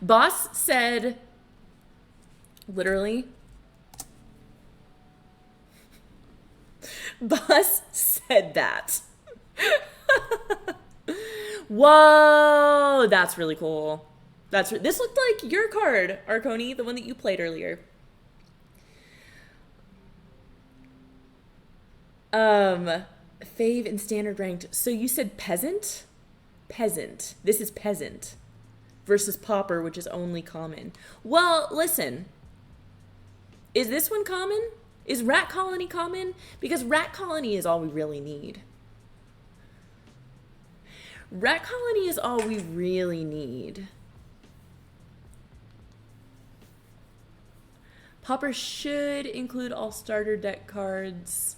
Boss said, literally, boss said that. Whoa, that's really cool. This looked like your card, Arconi, the one that you played earlier. Fave and standard ranked. So you said peasant? Peasant. This is peasant versus pauper, which is only common. Well, listen. Is this one common? Is Rat Colony common? Because Rat Colony is all we really need. Rat Colony is all we really need. Pauper should include all starter deck cards,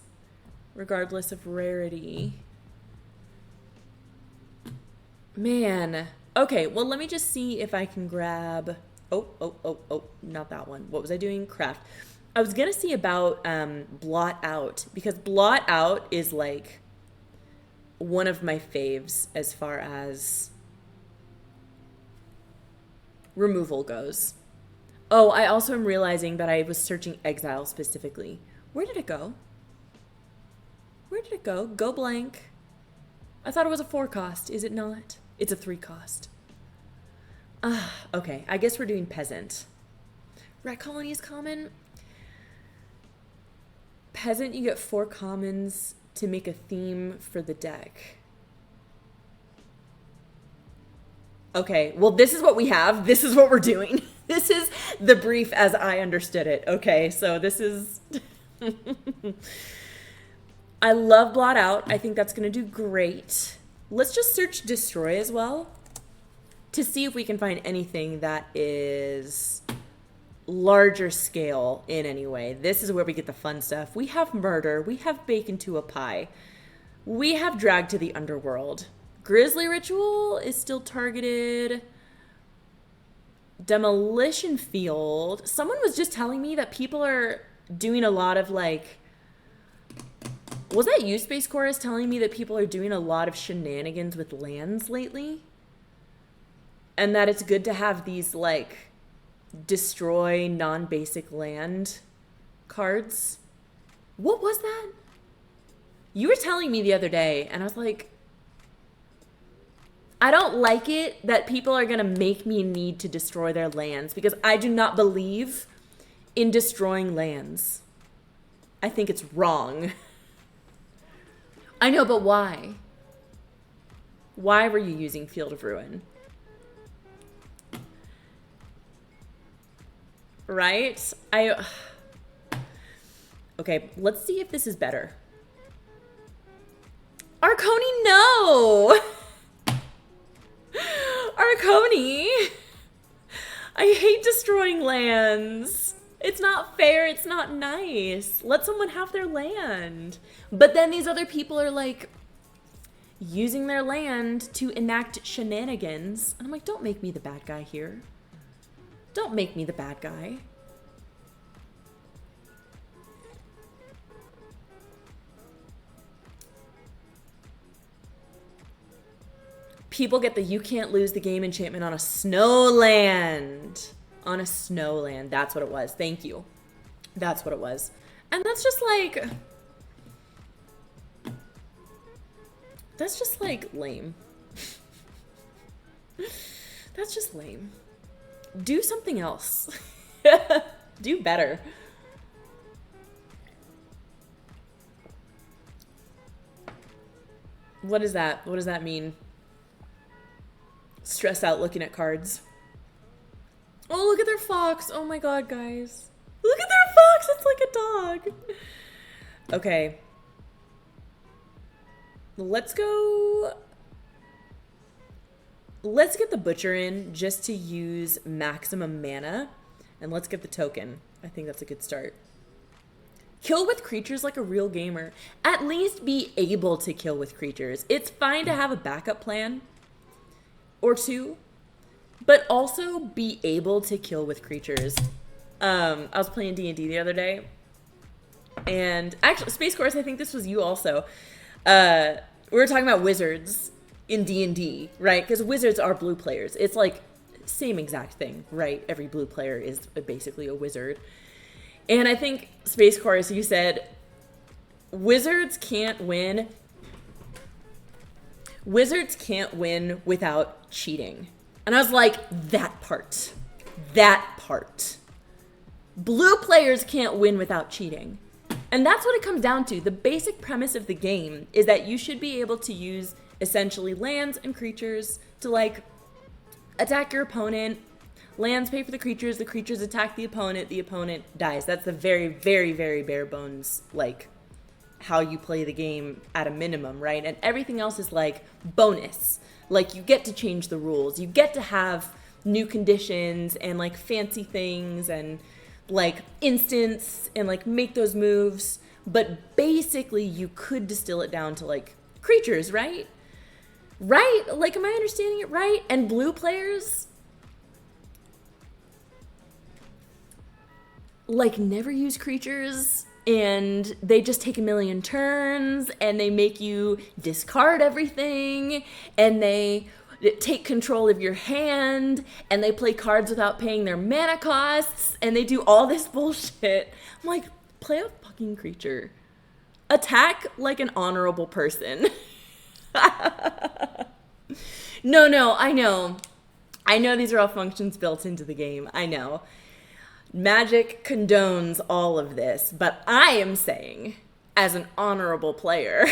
regardless of rarity. Man. Okay, well, let me just see if I can grab... Oh, not that one. What was I doing? Craft. I was going to see about Blot Out, because Blot Out is like one of my faves as far as removal goes. Oh, I also am realizing that I was searching Exile specifically. Where did it go? Where did it go? Go blank. I thought it was a 4 cost. Is it not? It's a 3 cost. Okay. I guess we're doing Peasant. Rat Colony is common. Peasant, you get 4 commons to make a theme for the deck. Okay, well, this is what we have. This is what we're doing. This is the brief as I understood it. Okay, so this is... I love Blot Out. I think that's going to do great. Let's just search Destroy as well to see if we can find anything that is larger scale in any way. This is where we get the fun stuff. We have Murder. We have Bacon to a Pie. We have Drag to the Underworld. Grizzly Ritual is still targeted. Demolition Field. Someone was just telling me that people are doing a lot of like... Was that you, Space Chorus, telling me that people are doing a lot of shenanigans with lands lately? And that it's good to have these, like, destroy non-basic land cards? What was that? You were telling me the other day, and I was like, I don't like it that people are going to make me need to destroy their lands because I do not believe in destroying lands. I think it's wrong. I know, but why? Why were you using Field of Ruin? Right? Okay, let's see if this is better. Arconi, no! Arconi! I hate destroying lands. It's not fair, it's not nice. Let someone have their land. But then these other people are like using their land to enact shenanigans. And I'm like, don't make me the bad guy here. Don't make me the bad guy. People get the you can't lose the game enchantment on a snowland. On a snowland. That's what it was. Thank you. That's what it was. And that's just like... That's just like lame. That's just lame. Do something else. Do better. What is that? What does that mean? Stressed out looking at cards. Oh, look at their fox. Oh my god, guys. Look at their fox. It's like a dog. Okay. Let's go. Let's get the butcher in just to use maximum mana. And let's get the token. I think that's a good start. Kill with creatures like a real gamer. At least be able to kill with creatures. It's fine to have a backup plan or two, but also be able to kill with creatures. I was playing D&D the other day, and actually, Space Course, I think this was you also. We were talking about wizards in D&D, right? Because wizards are blue players. It's like same exact thing, right? Every blue player is basically a wizard. And I think, Space Chorus, you said, wizards can't win. Wizards can't win without cheating. And I was like, that part. That part. Blue players can't win without cheating. And that's what it comes down to. The basic premise of the game is that you should be able to use essentially lands and creatures to, like, attack your opponent. Lands pay for the creatures attack the opponent dies. That's the very, very, very bare bones, like, how you play the game at a minimum, right? And everything else is, like, bonus. Like, you get to change the rules. You get to have new conditions and, like, fancy things and, like, instants and, like, make those moves. But basically, you could distill it down to, like, creatures, right? Right? Like, am I understanding it right? And blue players, like, never use creatures, and they just take a million turns, and they make you discard everything, and they take control of your hand, and they play cards without paying their mana costs, and they do all this bullshit. I'm like, play a fucking creature. Attack like an honorable person. No, I know. I know these are all functions built into the game. I know. Magic condones all of this, but I am saying, as an honorable player,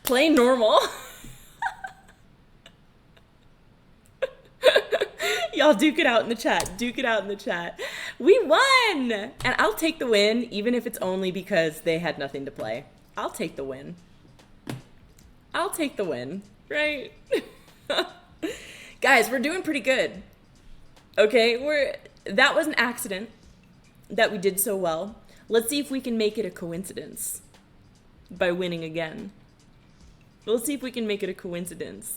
play normal. Y'all duke it out in the chat. Duke it out in the chat. We won! And I'll take the win, even if it's only because they had nothing to play. I'll take the win. I'll take the win, right? Guys, we're doing pretty good. Okay, that was an accident that we did so well. Let's see if we can make it a coincidence by winning again. Let's see if we can make it a coincidence.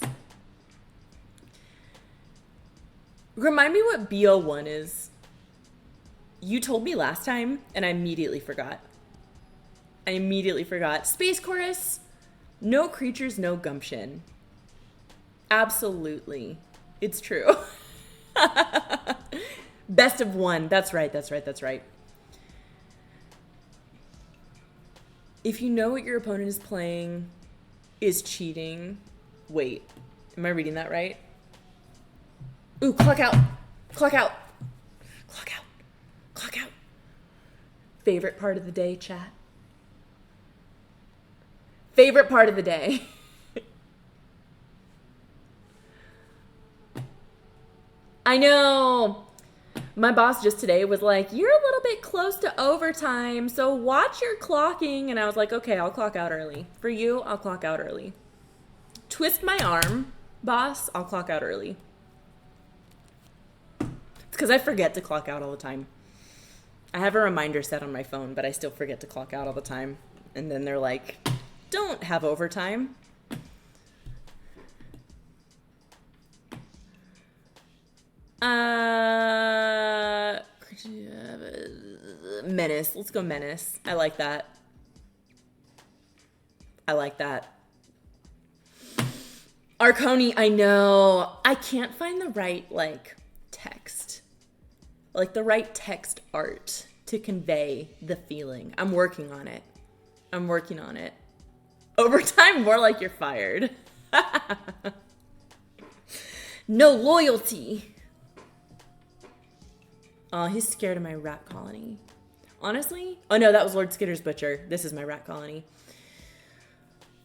Remind me what BO1 is. You told me last time, and I immediately forgot. Space Chorus, no creatures, no gumption. Absolutely. It's true. Best of one. That's right. If you know what your opponent is playing is cheating. Wait, am I reading that right? Ooh, clock out. Favorite part of the day, chat. Favorite part of the day. I know. My boss just today was like, you're a little bit close to overtime, so watch your clocking. And I was like, okay, I'll clock out early. For you, I'll clock out early. Twist my arm, boss, I'll clock out early. It's because I forget to clock out all the time. I have a reminder set on my phone, but I still forget to clock out all the time. And then they're like, don't have overtime. Menace. Let's go Menace. I like that. I like that. Arconi, I know. I can't find the right, like, text. Like, the right text art to convey the feeling. I'm working on it. I'm working on it. Overtime, more like you're fired. No loyalty. Oh, he's scared of my rat colony. Honestly? Oh, no, that was Lord Skitter's Butcher. This is my rat colony.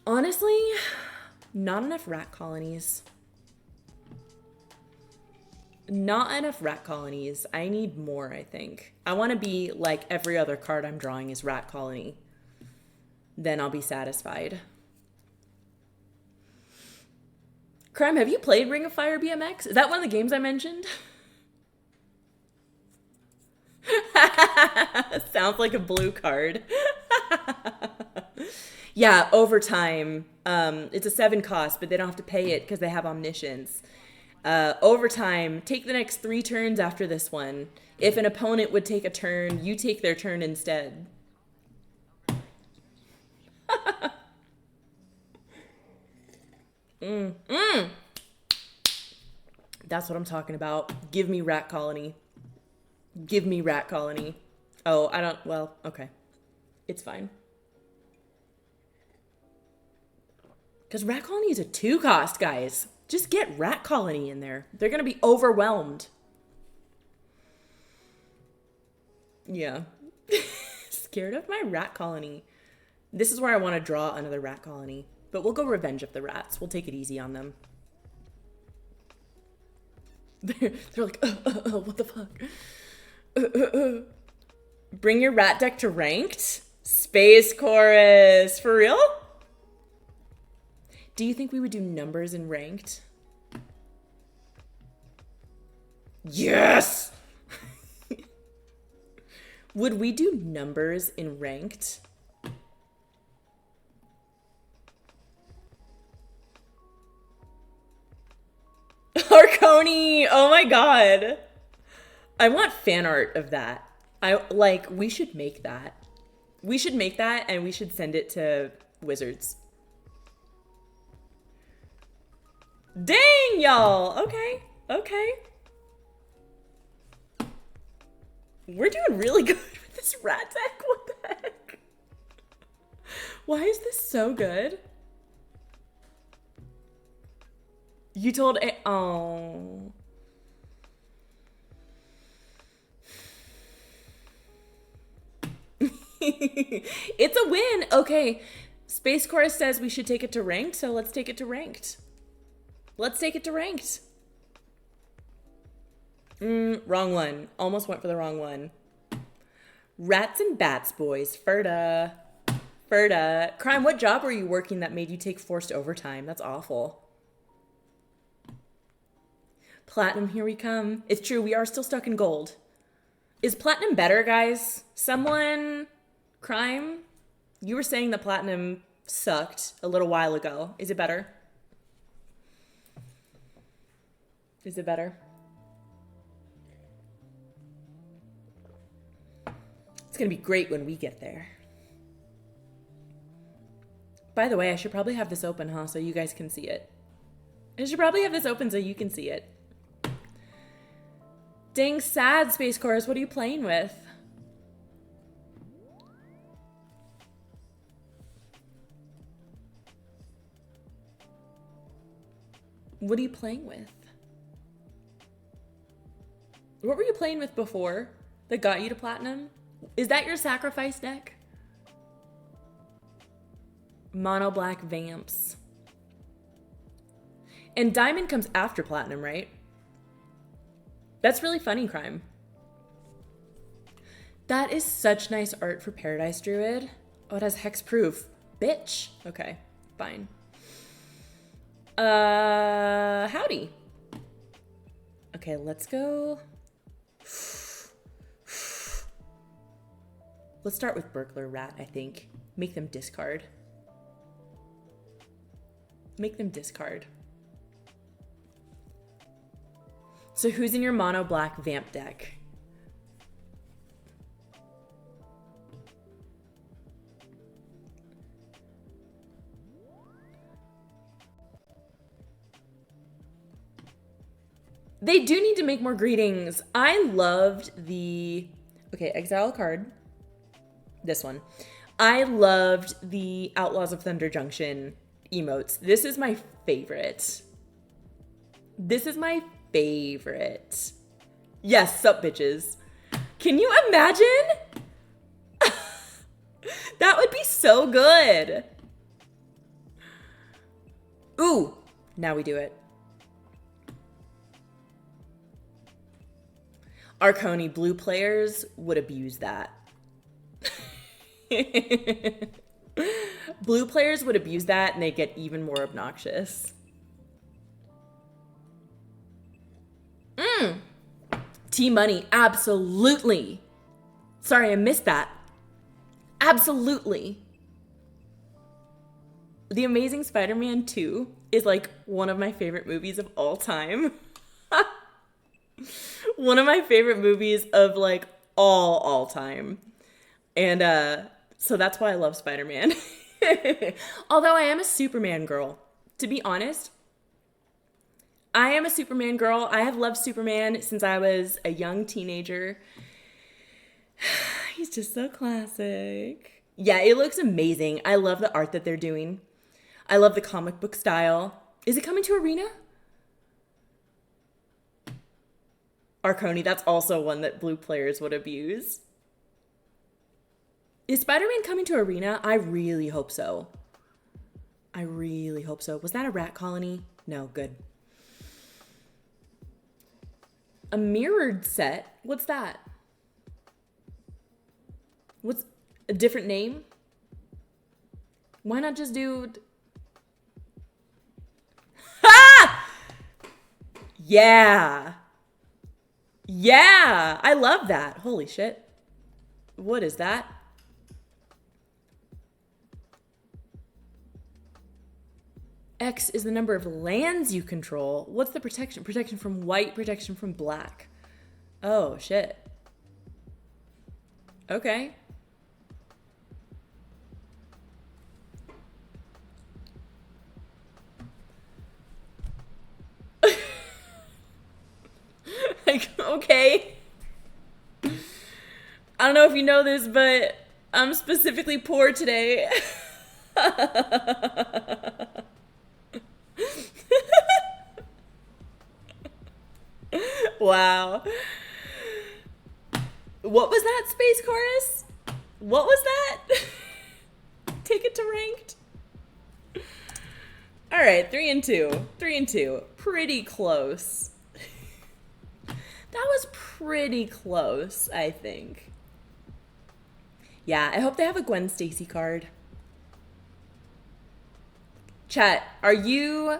Honestly, not enough rat colonies. Not enough rat colonies. I need more, I think. I want to be like every other card I'm drawing is rat colony. Then I'll be satisfied. Crime, have you played Ring of Fire BMX? Is that one of the games I mentioned? Sounds like a blue card. Yeah, overtime. It's a 7 cost, but they don't have to pay it because they have omniscience. Overtime, take the next 3 turns after this one. If an opponent would take a turn, you take their turn instead. That's what I'm talking about. Give me rat colony. Give me rat colony. Oh, I don't, well, okay. It's fine. Because rat colony is a 2 cost, guys. Just get rat colony in there. They're going to be overwhelmed. Yeah. Scared of my rat colony. This is where I want to draw another rat colony. But we'll go Revenge of the Rats. We'll take it easy on them. They're like, what the fuck? Bring your rat deck to ranked? Space Chorus. For real? Do you think we would do numbers in ranked? Yes! Would we do numbers in ranked? Arconi! Oh my god. I want fan art of that. We should make that. We should make that and we should send it to Wizards. Dang, y'all. Okay. Okay. We're doing really good with this rat deck. What the heck? Why is this so good? You told a- oh. It's a win. Okay. Space Chorus says we should take it to ranked, so let's take it to ranked. Let's take it to ranked. Wrong one. Almost went for the wrong one. Rats and bats, boys. Ferda. Ferda. Crime, what job were you working that made you take forced overtime? That's awful. Platinum, here we come. It's true, we are still stuck in gold. Is platinum better, guys? Someone... Crime? You were saying that platinum sucked a little while ago. Is it better? Is it better? It's gonna be great when we get there. By the way, I should probably have this open, huh? So you guys can see it. I should probably have this open so you can see it. Dang sad, Space Chorus. What are you playing with? What are you playing with? What were you playing with before that got you to platinum? Is that your sacrifice deck? Mono black vamps. And diamond comes after platinum, right? That's really funny, Crime. That is such nice art for Paradise Druid. Oh, it has hexproof. Bitch. Okay, fine. Howdy. Okay, let's go. Let's start with Burglar Rat, I think. Make them discard. Make them discard. So who's in your mono black vamp deck? They do need to make more greetings. I loved the... Okay, exile card. This one. I loved the Outlaws of Thunder Junction emotes. This is my favorite. This is my favorite. Yes, sup bitches. Can you imagine? That would be so good. Ooh, now we do it. Arconi blue players would abuse that. Blue players would abuse that and they get even more obnoxious. T-Money, absolutely. Sorry, I missed that. Absolutely. The Amazing Spider-Man 2 is like one of my favorite movies of all time. One of my favorite movies of like all time. And so that's why I love Spider-Man. Although I am a Superman girl. To be honest, I am a Superman girl. I have loved Superman since I was a young teenager. He's just so classic. Yeah, it looks amazing. I love the art that they're doing. I love the comic book style. Is it coming to Arena? Arconi, that's also one that blue players would abuse. Is Spider-Man coming to Arena? I really hope so. I really hope so. Was that a rat colony? No, good. A mirrored set? What's that? What's a different name? Why not just do... Ha! Yeah. Yeah. I love that. Holy shit. What is that? X is the number of lands you control. What's the protection? Protection from white, protection from black. Oh, shit. Okay. Like, okay. I don't know if you know this, but I'm specifically poor today. Wow. What was that, Space Chorus? What was that? Take it to ranked. All right, 3 and 2. 3 and 2. Pretty close. That was pretty close, I think. Yeah, I hope they have a Gwen Stacy card. Chat, are you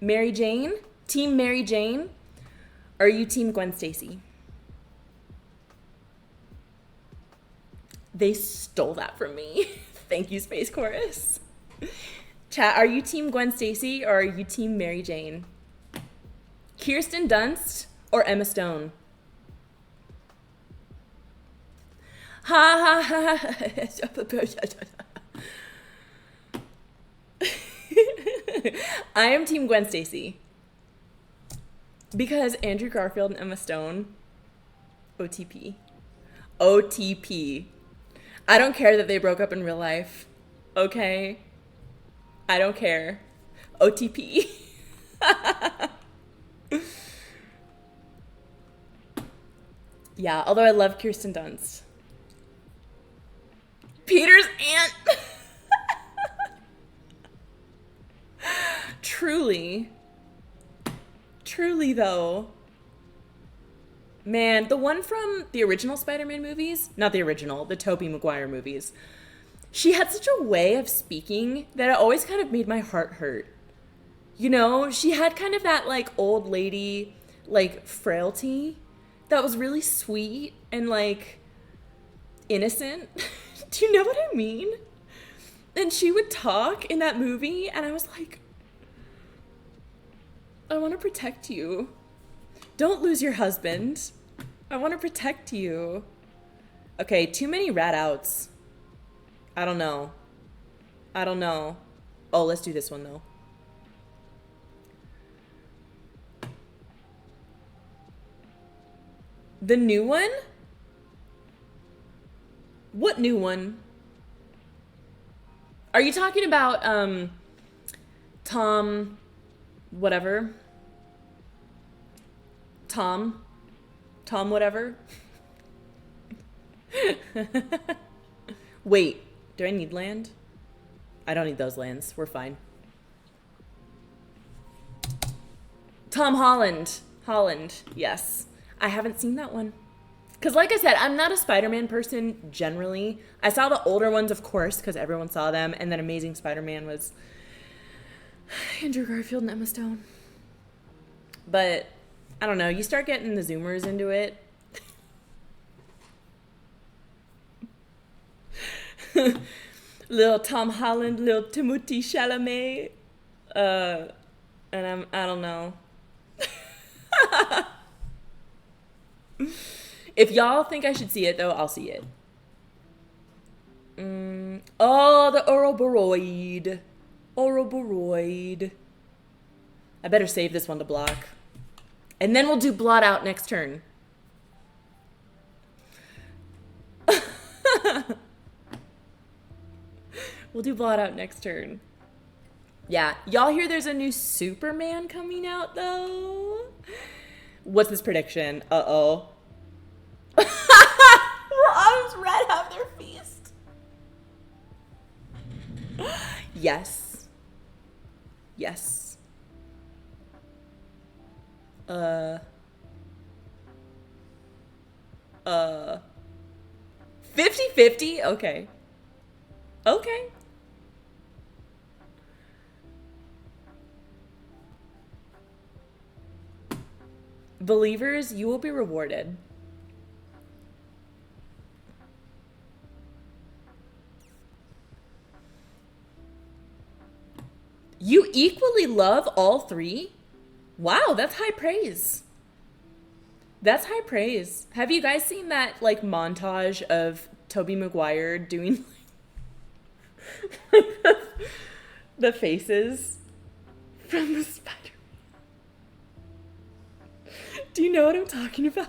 Mary Jane? Team Mary Jane? Or are you Team Gwen Stacy? They stole that from me. Thank you, Space Chorus. Chat, are you Team Gwen Stacy or are you Team Mary Jane? Kirsten Dunst or Emma Stone? Ha ha ha. I am Team Gwen Stacy. Because Andrew Garfield and Emma Stone, OTP. OTP. I don't care that they broke up in real life. Okay? I don't care. OTP. Yeah, although I love Kirsten Dunst. Peter's aunt. Truly. Truly, though. Man, the one from the original Spider-Man movies, not the original, the Tobey Maguire movies, she had such a way of speaking that it always kind of made my heart hurt. You know, she had kind of that, like, old lady, like, frailty that was really sweet and, like, innocent. Do you know what I mean? And she would talk in that movie, and I was like, I want to protect you. Don't lose your husband. I want to protect you. Okay, too many rat outs. I don't know. Oh, let's do this one, though. The new one? What new one? Are you talking about, Tom, whatever? Tom whatever? Wait, do I need land? I don't need those lands. We're fine. Tom Holland. Yes. I haven't seen that one. Because like I said, I'm not a Spider-Man person generally. I saw the older ones, of course, because everyone saw them. And then Amazing Spider-Man was Andrew Garfield and Emma Stone. But I don't know. You start getting the Zoomers into it. Little Tom Holland, little Timothée Chalamet. And I don't know. If y'all think I should see it, though, I'll see it. Oh, the Ouroboros. I better save this one to block. And then we'll do blot out next turn. We'll do blot out next turn. Yeah, y'all hear there's a new Superman coming out, though? What's this prediction? Uh-oh. Arms red have their feast. Yes. 50-50? Okay. Believers, you will be rewarded. You equally love all three? Wow, that's high praise. Have you guys seen that, like, montage of Tobey Maguire doing, like, the faces from the Spider-Man? Do you know what I'm talking about?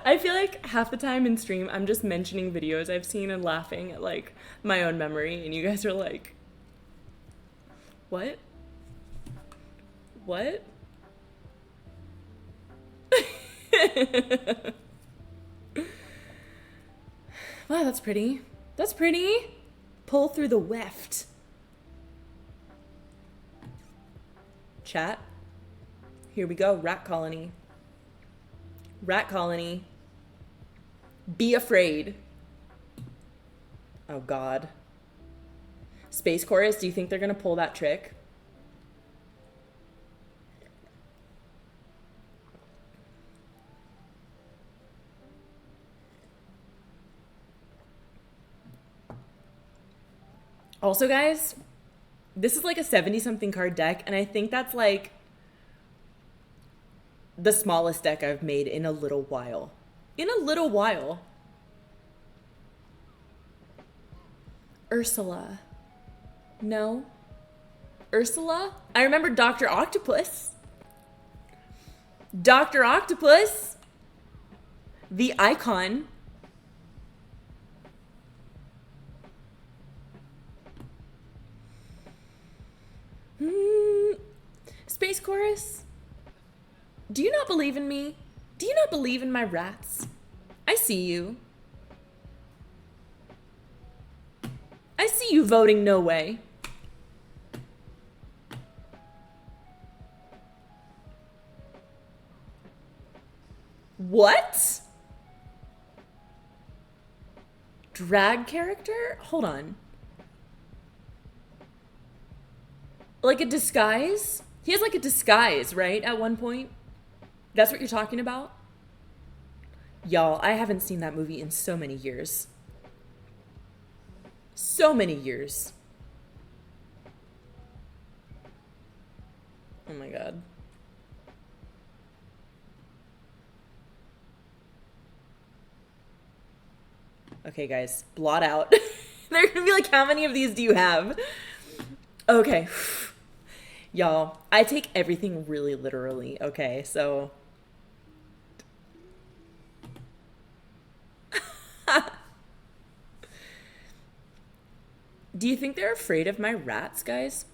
I feel like half the time in stream, I'm just mentioning videos I've seen and laughing at, like, my own memory, and you guys are like, what? Wow, that's pretty. Pull through the weft. Chat. Here we go. Rat colony. Be afraid. Oh, God. Space Chorus, do you think they're going to pull that trick? Also, guys, this is like a 70-something card deck, and I think that's like the smallest deck I've made in a little while. Ursula. No. Ursula? I remember Dr. Octopus. The icon. Space Chorus? Do you not believe in me? Do you not believe in my rats? I see you. see you voting no way. What? Drag character? Hold on. Like a disguise? He has like a disguise, right? At one point? That's what you're talking about? Y'all, I haven't seen that movie in so many years. So many years. Oh my god. Okay, guys, blot out. They're gonna be like, how many of these do you have? Okay. Y'all, I take everything really literally, okay? So... Do you think they're afraid of my rats, guys?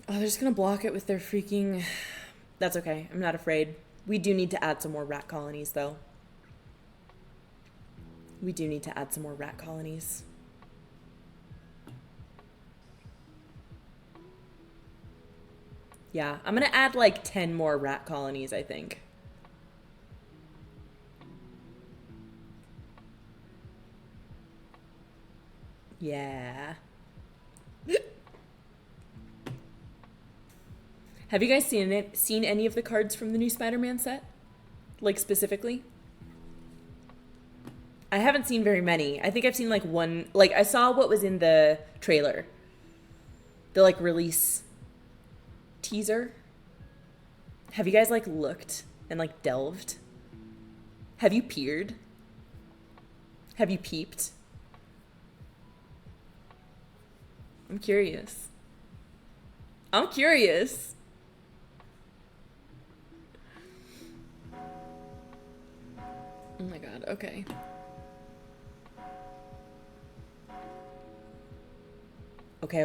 Oh, they're just gonna block it with their freaking... That's okay. I'm not afraid. We do need to add some more rat colonies, though. We do need to add some more rat colonies. Yeah, I'm gonna add like 10 more rat colonies, I think. Yeah. Have you guys seen any of the cards from the new Spider-Man set? Like specifically? I haven't seen very many. I think I've seen like one, like I saw what was in the trailer. The like release teaser. Have you guys like looked and like delved? Have you peered? Have you peeped? I'm curious. I'm curious. Oh my god, okay. Okay.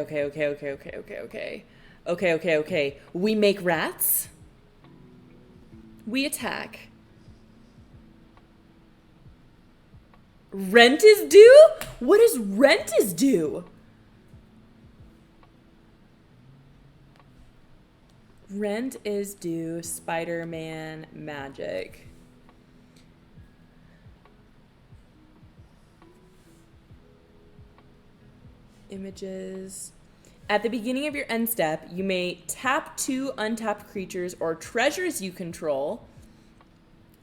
We make rats. We attack. Rent is due? What is rent is due? Rent is due Spider-Man magic. Images. At the beginning of your end step, you may tap 2 untapped creatures or treasures you control.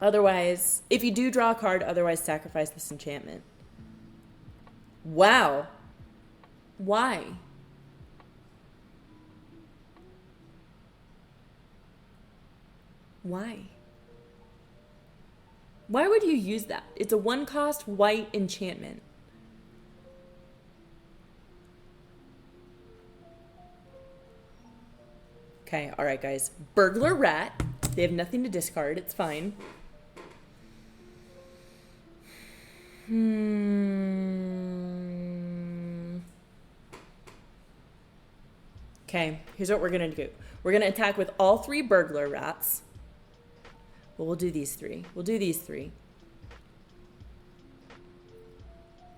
Otherwise, if you do draw a card, otherwise sacrifice this enchantment. Wow. Why? Why? Why would you use that? It's a 1-cost white enchantment. Okay, all right, guys. Burglar rat. They have nothing to discard. It's fine. Okay, here's what we're going to do. We're going to attack with all 3 burglar rats. Well, we'll do these 3. We'll do these 3.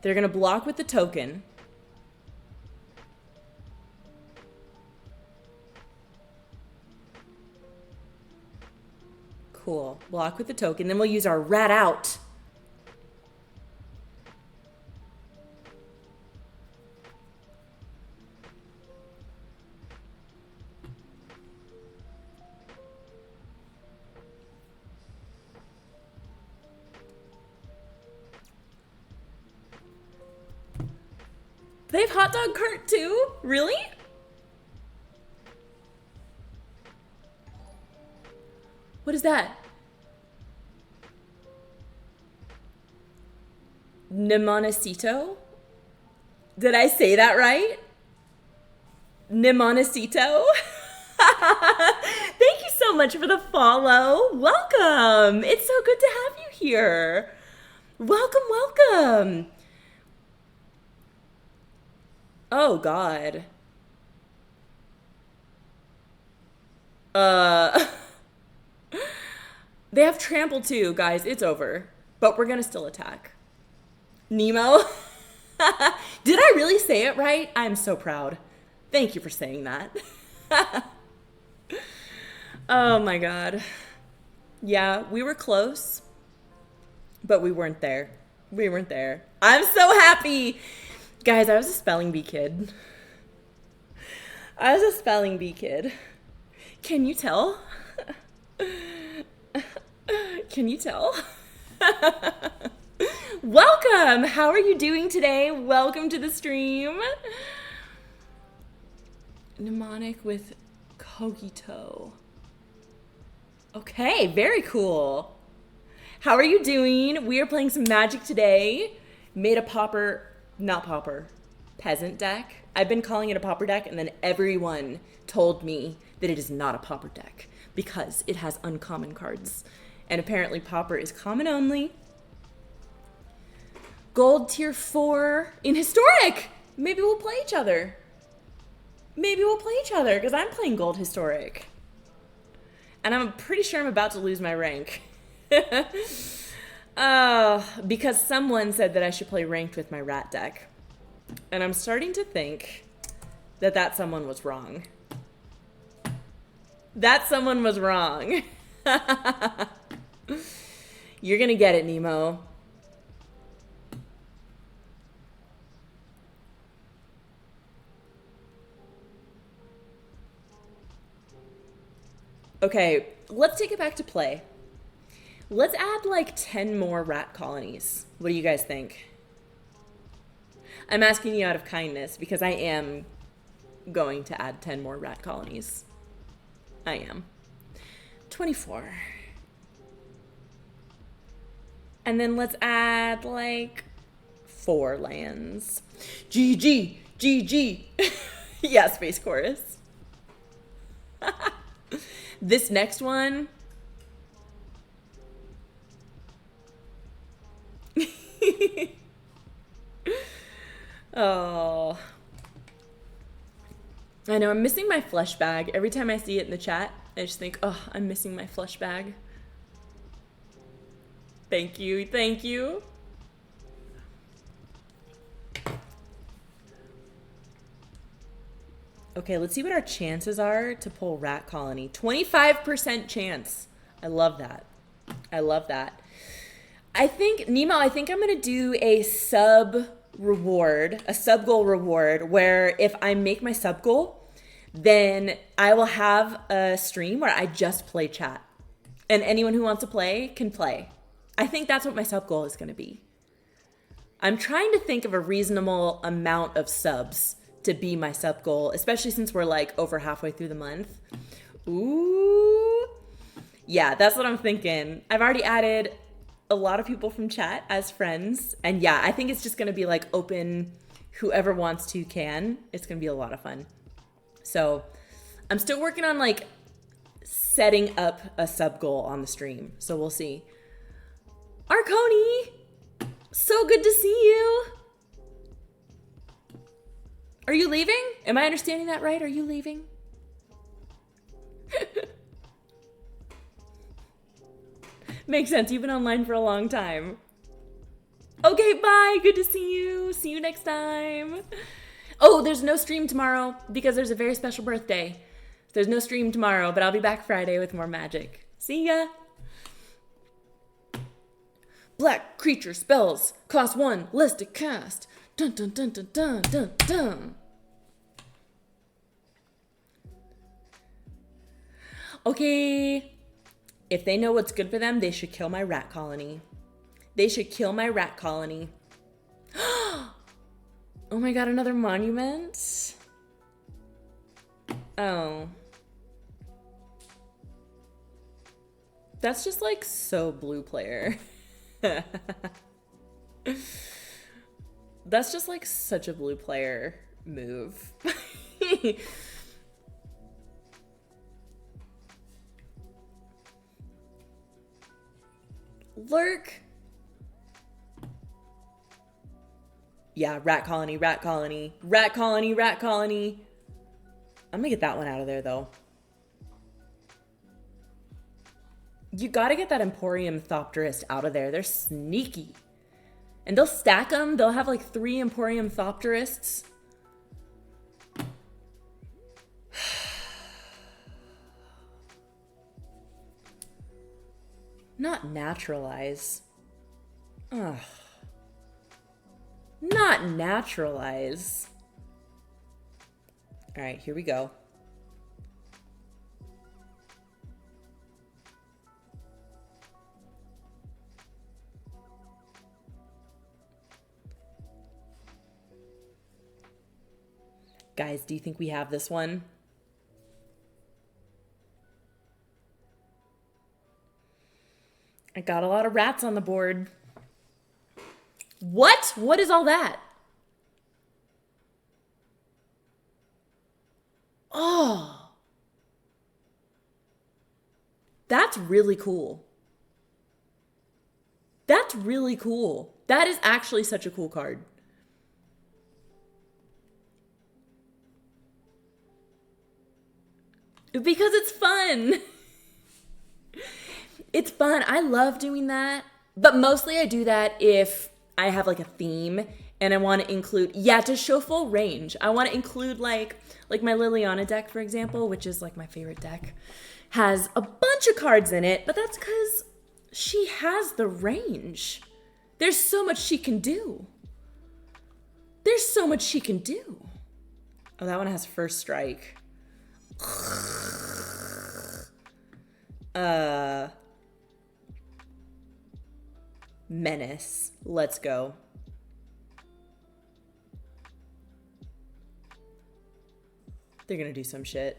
They're going to block with the token. Cool. Block with the token. Then we'll use our rat out. They have hot dog cart too? Really? What is that? Nemonicito? Did I say that right? Nemonicito? Thank you so much for the follow. Welcome. It's so good to have you here. Welcome, welcome. Oh, God. They have trample too, guys. It's over. but we're gonna still attack. Nemo, did I really say it right? I'm so proud. Thank you for saying that. Oh my God. Yeah, we were close, but we weren't there. We weren't there. I'm so happy. Guys, I was a spelling bee kid. I was a spelling bee kid. Can you tell? Can you tell? Welcome. How are you doing today? Welcome to the stream. Mnemonic with Kogito. Okay, very cool. How are you doing? We are playing some Magic today. Made a peasant deck. I've been calling it a pauper deck, and then everyone told me that it is not a pauper deck because it has uncommon cards. And apparently pauper is common only. Gold tier 4 in historic. Maybe we'll play each other. Maybe we'll play each other because I'm playing gold historic. And I'm pretty sure I'm about to lose my rank. Because someone said that I should play ranked with my rat deck. And I'm starting to think that that someone was wrong. That someone was wrong. You're gonna get it, Nemo. Okay, let's take it back to play. Let's add like 10 more rat colonies. What do you guys think? I'm asking you out of kindness because I am going to add 10 more rat colonies. I am. 24. And then let's add like 4 lands. GG, GG. Yeah, Space Chorus. This next one. Oh. I know, I'm missing my flesh bag. Every time I see it in the chat, I just think, oh, I'm missing my flesh bag. Thank you, thank you. Okay, let's see what our chances are to pull Rat Colony. 25% chance. I love that. I love that. I think, Nemo, I think I'm going to do a sub goal reward, where if I make my sub goal, then I will have a stream where I just play chat. And anyone who wants to play can play. I think that's what my sub goal is going to be. I'm trying to think of a reasonable amount of subs to be my sub goal, especially since we're like over halfway through the month. Ooh. Yeah, that's what I'm thinking. I've already added a lot of people from chat as friends. And yeah, I think it's just going to be like open, whoever wants to can. It's going to be a lot of fun. So I'm still working on like setting up a sub goal on the stream. So we'll see. Arconi, so good to see you. Are you leaving? Am I understanding that right? Are you leaving? Makes sense. You've been online for a long time. Okay, bye. Good to see you. See you next time. Oh, there's no stream tomorrow because there's a very special birthday. There's no stream tomorrow, but I'll be back Friday with more magic. See ya. Black creature spells. Cost 1. List to cast. Dun dun dun dun dun dun dun. Okay. If they know what's good for them, they should kill my rat colony. They should kill my rat colony. Oh my god, another monument? Oh. That's just like so blue player. That's just like such a blue player move. Lurk. Yeah, rat colony, rat colony, rat colony, rat colony. I'm gonna get that one out of there though. You gotta get that Emporium Thopterist out of there. They're sneaky. And they'll stack them. They'll have like 3 Emporium Thopterists. Not naturalize. Ugh. Not naturalize. All right, here we go. Guys, do you think we have this one? I got a lot of rats on the board. What? What is all that? Oh. That's really cool. That's really cool. That is actually such a cool card. Because it's fun. It's fun. I love doing that. But mostly I do that if I have like a theme and I want to include, to show full range. I want to include like my Liliana deck, for example, which is like my favorite deck, has a bunch of cards in it, but that's because she has the range. There's so much she can do. There's so much she can do. Oh, that one has first strike. Menace. Let's go. They're gonna do some shit.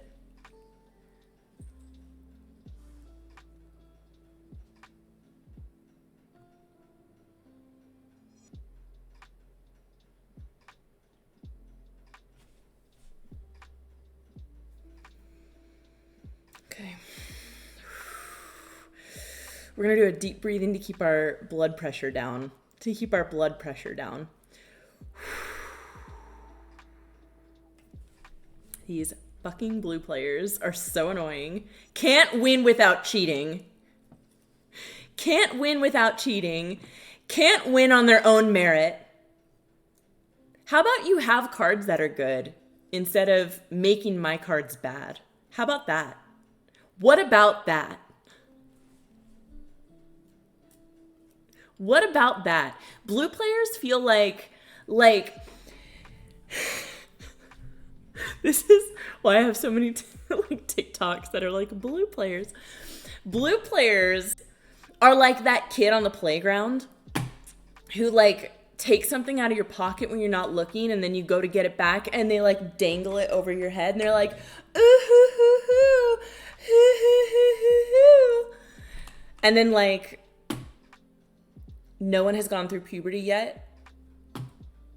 Okay. We're gonna do a deep breathing to keep our blood pressure down. These fucking blue players are so annoying. Can't win without cheating. Can't win without cheating. Can't win on their own merit. How about you have cards that are good instead of making my cards bad? How about that? What about that? What about that? Blue players feel like this is why I have so many like TikToks that are like blue players. Blue players are like that kid on the playground who like takes something out of your pocket when you're not looking, and then you go to get it back and they like dangle it over your head and they're like, ooh hoo hoo hoo, hoo hoo hoo hoo hoo. And then like no one has gone through puberty yet,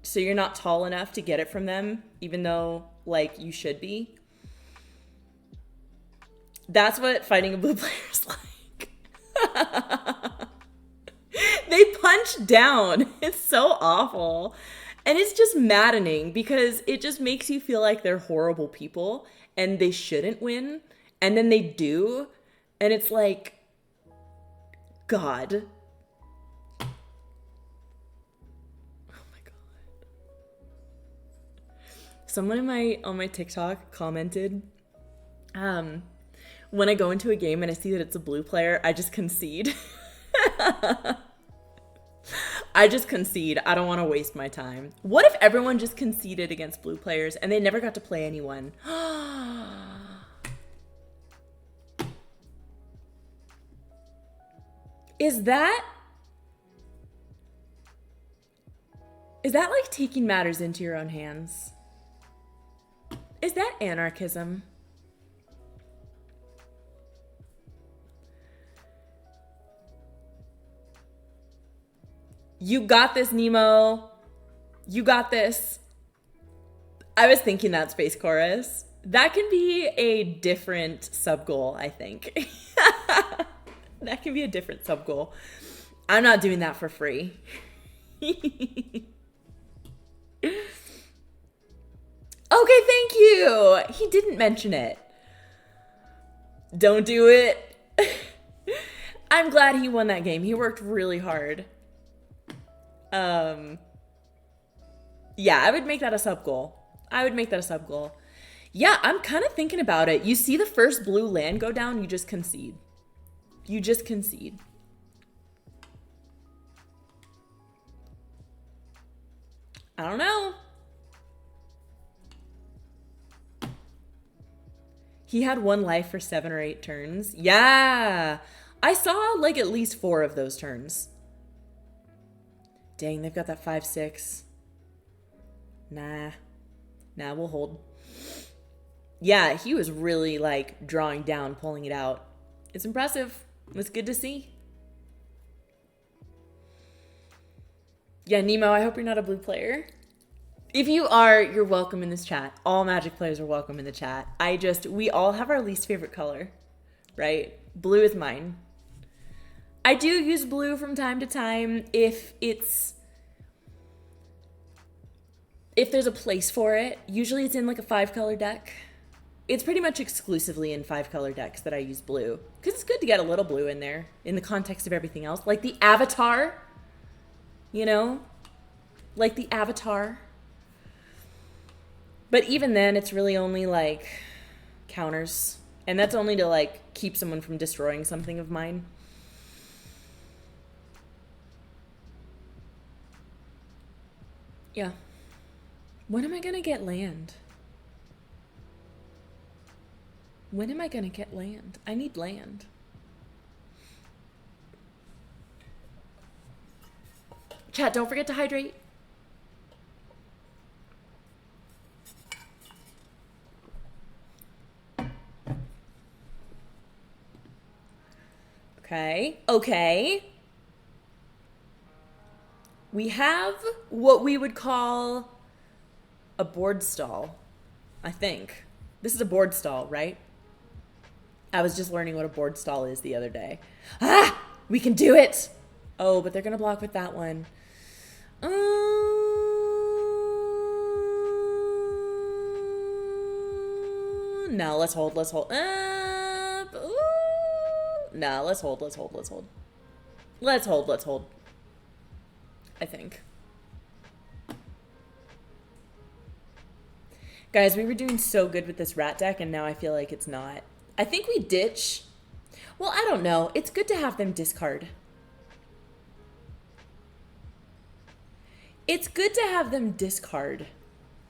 so you're not tall enough to get it from them, even though like you should be. That's what fighting a blue player is like. They punch down. It's so awful. And it's just maddening because it just makes you feel like they're horrible people and they shouldn't win. And then they do. And it's like, God. Someone on my TikTok commented, when I go into a game and I see that it's a blue player, I just concede. I just concede. I don't want to waste my time. What if everyone just conceded against blue players and they never got to play anyone? Is that like taking matters into your own hands? Is that anarchism? You got this, Nemo. You got this. I was thinking that, Space Chorus. That can be a different sub-goal, I think. That can be a different sub-goal. I'm not doing that for free. Okay, thank you. He didn't mention it. Don't do it. I'm glad he won that game. He worked really hard. Yeah, I would make that a sub goal. Yeah, I'm kind of thinking about it. You see the first blue land go down, you just concede. I don't know. He had 1 life for 7 or 8 turns. Yeah. I saw like at least 4 of those turns. Dang, they've got that 5-6. Nah, we'll hold. Yeah, he was really like drawing down, pulling it out. It's impressive. It's good to see. Yeah, Nemo, I hope you're not a blue player. If you are, you're welcome in this chat. All Magic players are welcome in the chat. We all have our least favorite color, right? Blue is mine. I do use blue from time to time if there's a place for it. Usually it's in like a 5-color deck. It's pretty much exclusively in 5-color decks that I use blue. Because it's good to get a little blue in there in the context of everything else. Like the Avatar, you know? Like the Avatar. But even then, it's really only like counters. And that's only to like keep someone from destroying something of mine. Yeah. When am I gonna get land? I need land. Chat, don't forget to hydrate. Okay. We have what we would call a board stall, I think. This is a board stall, right? I was just learning what a board stall is the other day. Ah! We can do it! Oh, but they're going to block with that one. No, let's hold. No, let's hold. I think. Guys, we were doing so good with this rat deck, and now I feel like it's not. I think we ditch. Well, I don't know. It's good to have them discard. I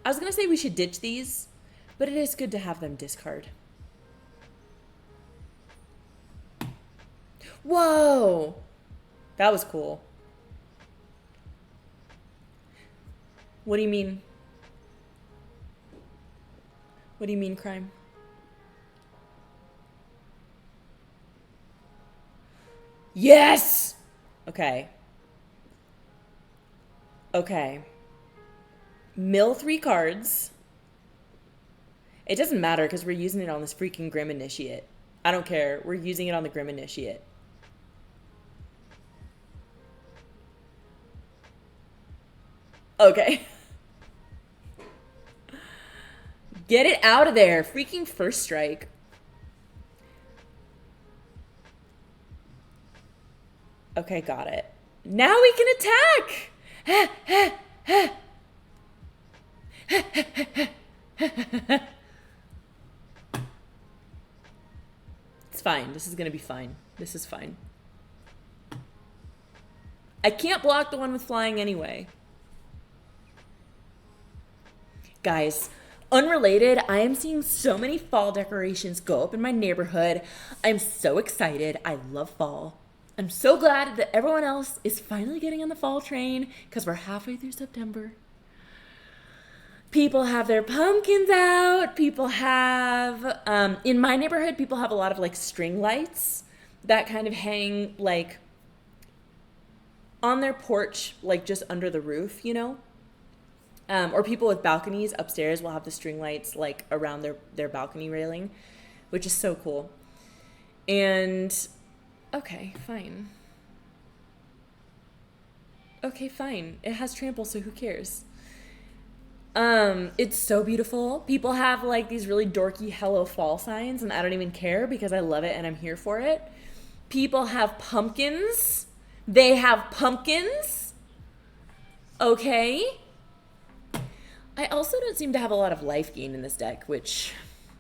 was going to say we should ditch these, but it is good to have them discard. Whoa! That was cool. What do you mean? What do you mean, crime? Yes! Okay. Mill 3 cards. It doesn't matter because we're using it on this freaking Grim Initiate. I don't care. We're using it on the Grim Initiate. Okay. Get it out of there. Freaking first strike. Okay, got it. Now we can attack! It's fine. This is gonna be fine. This is fine. I can't block the one with flying anyway. Guys, unrelated, I am seeing so many fall decorations go up in my neighborhood. I'm so excited. I love fall. I'm so glad that everyone else is finally getting on the fall train because we're halfway through September. People have their pumpkins out. People have, in my neighborhood, people have a lot of like string lights that kind of hang like on their porch, like just under the roof, you know? Or people with balconies upstairs will have the string lights like around their balcony railing, which is so cool. And okay, fine. It has trample, so who cares? It's so beautiful. People have like these really dorky hello fall signs, and I don't even care because I love it and I'm here for it. people have pumpkins. They have pumpkins. Okay. I also don't seem to have a lot of life gain in this deck, which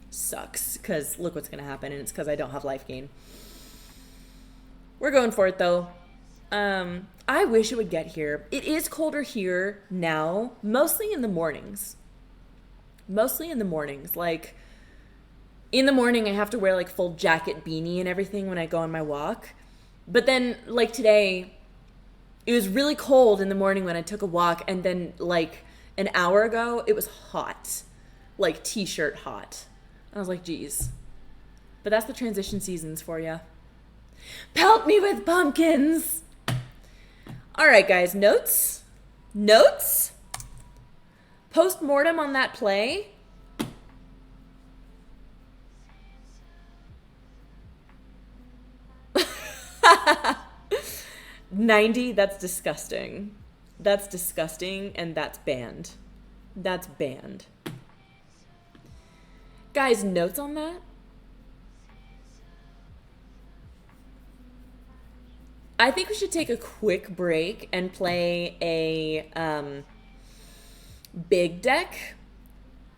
sucks, because look what's going to happen, and it's because I don't have life gain. We're going for it, though. I wish it would get here. It is colder here now, mostly in the mornings. Mostly in the mornings. Like, in the morning, I have to wear, like, full jacket, beanie, and everything when I go on my walk. But then, like, today, it was really cold in the morning when I took a walk, and then, like, an hour ago, it was hot. Like, t-shirt hot. I was like, geez. But that's the transition seasons for you. Pelt me with pumpkins! All right, guys, notes? Notes? Post-mortem on that play? $90, that's disgusting. That's disgusting, and that's banned. That's banned. Guys, notes on that? I think we should take a quick break and play a big deck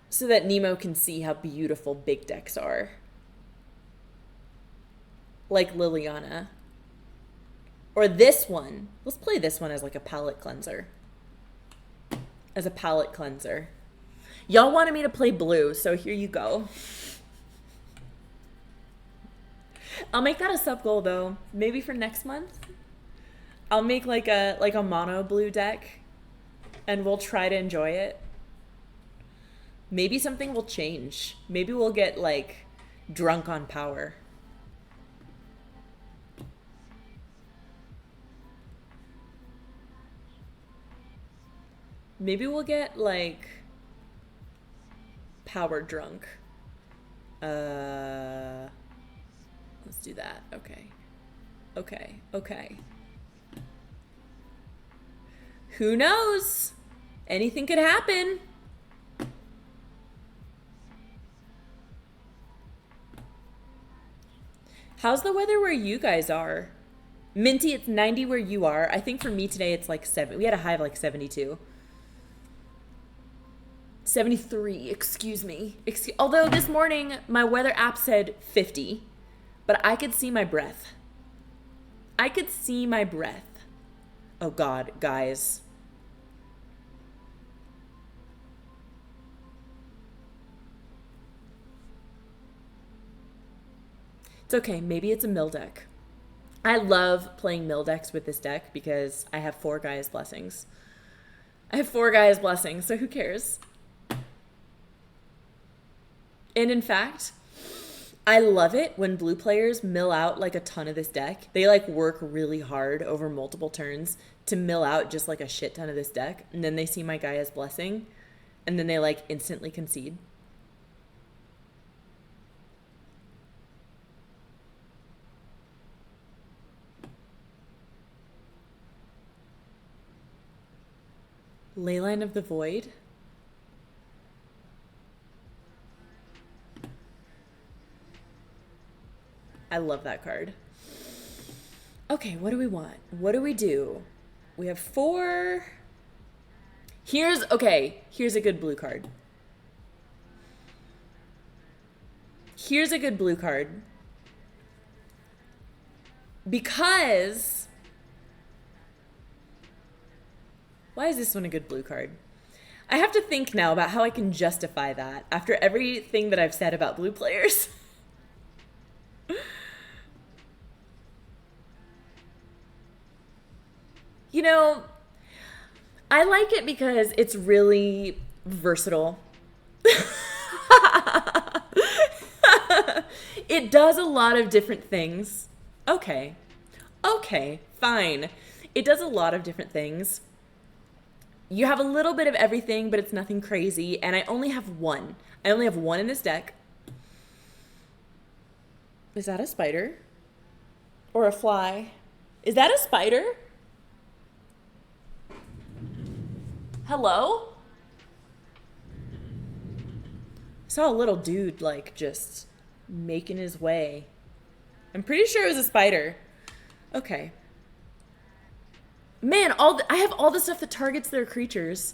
so that Nemo can see how beautiful big decks are. Like Liliana. Or this one. Let's play this one as like a palette cleanser. As a palette cleanser. Y'all wanted me to play blue, so here you go. I'll make that a sub goal though. Maybe for next month. I'll make like a mono blue deck and we'll try to enjoy it. Maybe something will change. Maybe we'll get like drunk on power. Maybe we'll get like power drunk. Let's do that. Okay. Okay. Who knows? Anything could happen. How's the weather where you guys are? Minty, it's 90 where you are. I think for me today it's like 7. We had a high of like 72. 73, excuse me. Although this morning my weather app said 50, but I could see my breath. I could see my breath. Oh God, guys. It's okay, maybe it's a mill deck. I love playing mill decks with this deck because I have 4 Gaia's Blessings. So who cares? And in fact, I love it when blue players mill out like a ton of this deck. They like work really hard over multiple turns to mill out just like a shit ton of this deck. And then they see my Gaia's Blessing and then they like instantly concede. Leyline of the Void. I love that card. Okay, what do we want? What do we do? We have 4. Here's a good blue card. Here's a good blue card. Because... why is this one a good blue card? I have to think now about how I can justify that after everything that I've said about blue players. You know, I like it because it's really versatile. It does a lot of different things. Okay, fine. It does a lot of different things. You have a little bit of everything, but it's nothing crazy. And I only have 1. I only have 1 in this deck. Is that a spider? Or a fly? Is that a spider? Hello? I saw a little dude, like, just making his way. I'm pretty sure it was a spider. Okay. Man, I have all the stuff that targets their creatures.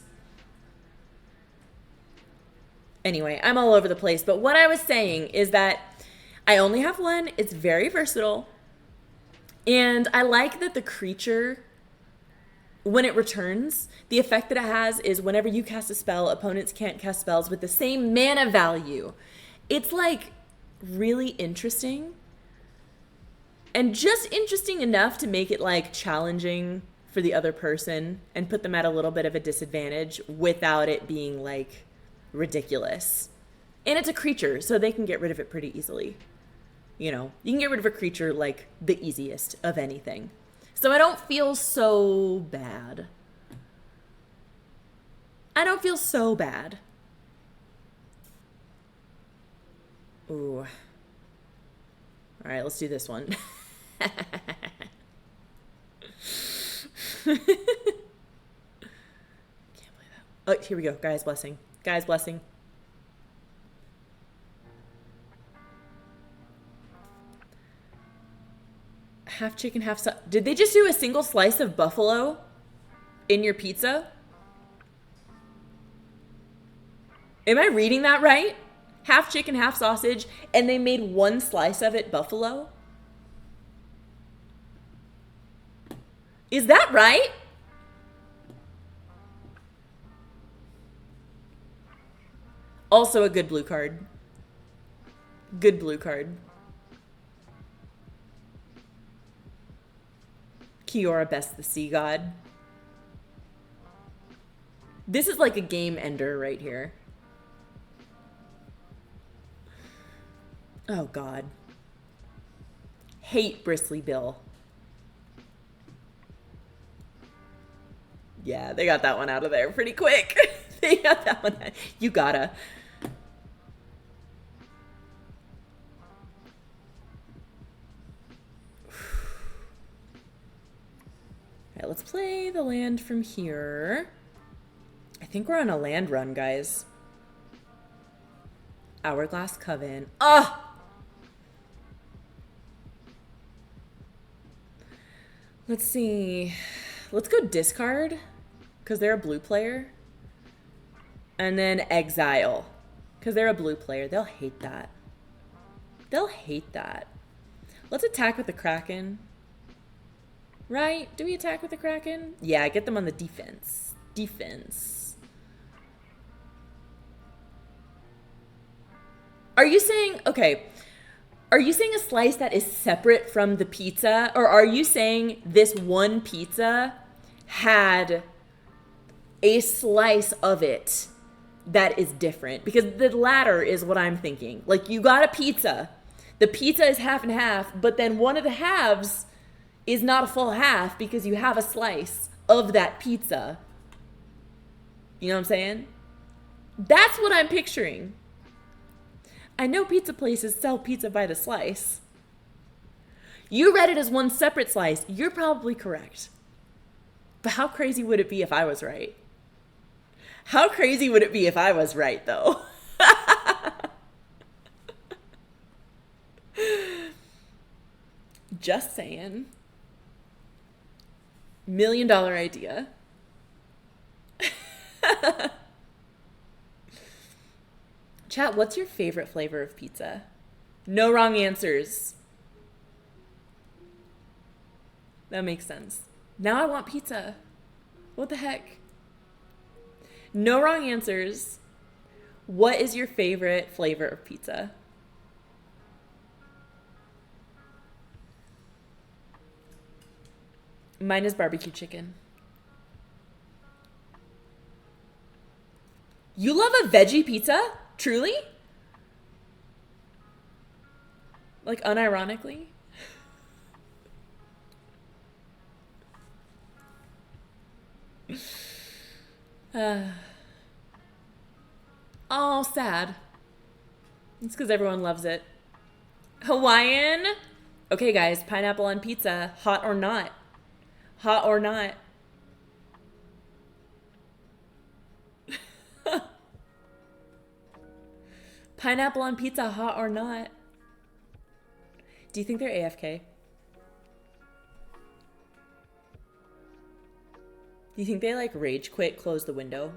Anyway, I'm all over the place. But what I was saying is that I only have one. It's very versatile. And I like that the creature, when it returns, the effect that it has is whenever you cast a spell, opponents can't cast spells with the same mana value. It's like really interesting. And just interesting enough to make it like challenging for the other person and put them at a little bit of a disadvantage without it being like ridiculous. And it's a creature, so they can get rid of it pretty easily. You know, you can get rid of a creature like the easiest of anything. So I don't feel so bad. I don't feel so bad. Ooh. All right, let's do this one. Can't believe that. Oh, here we go. Guy's blessing. Guy's blessing. Half chicken, half did they just do a single slice of buffalo in your pizza? Am I reading that right? Half chicken, half sausage, and they made one slice of it buffalo? Is that right? Also a good blue card. Good blue card. Kiora Best the Sea God. This is like a game ender right here. Oh, God. Hate Bristly Bill. Yeah, they got that one out of there pretty quick. They got that one out. You gotta. Alright, let's play the land from here. I think we're on a land run, guys. Hourglass Coven. Ah! Let's see. Let's go discard, because they're a blue player. And then exile, because they're a blue player. They'll hate that. They'll hate that. Let's attack with the Kraken. Right? Do we attack with the Kraken? Yeah, get them on the defense. Defense. Are you saying, okay, are you saying a slice that is separate from the pizza? Or are you saying this one pizza had a slice of it that is different? Because the latter is what I'm thinking. Like, you got a pizza. The pizza is half and half, but then one of the halves is not a full half because you have a slice of that pizza. You know what I'm saying? That's what I'm picturing. I know pizza places sell pizza by the slice. You read it as one separate slice. You're probably correct. But how crazy would it be if I was right? How crazy would it be if I was right, though? Just saying. $1 million idea. Chat, what's your favorite flavor of pizza? No wrong answers. That makes sense. Now I want pizza. What the heck? No wrong answers. What is your favorite flavor of pizza? Mine is barbecue chicken. You love a veggie pizza? Truly? Like, unironically? Oh, sad. It's because everyone loves it. Hawaiian? Okay, guys, pineapple on pizza. Hot or not? Hot or not? Pineapple on pizza, hot or not? Do you think they're AFK? Do you think they like rage quit, close the window?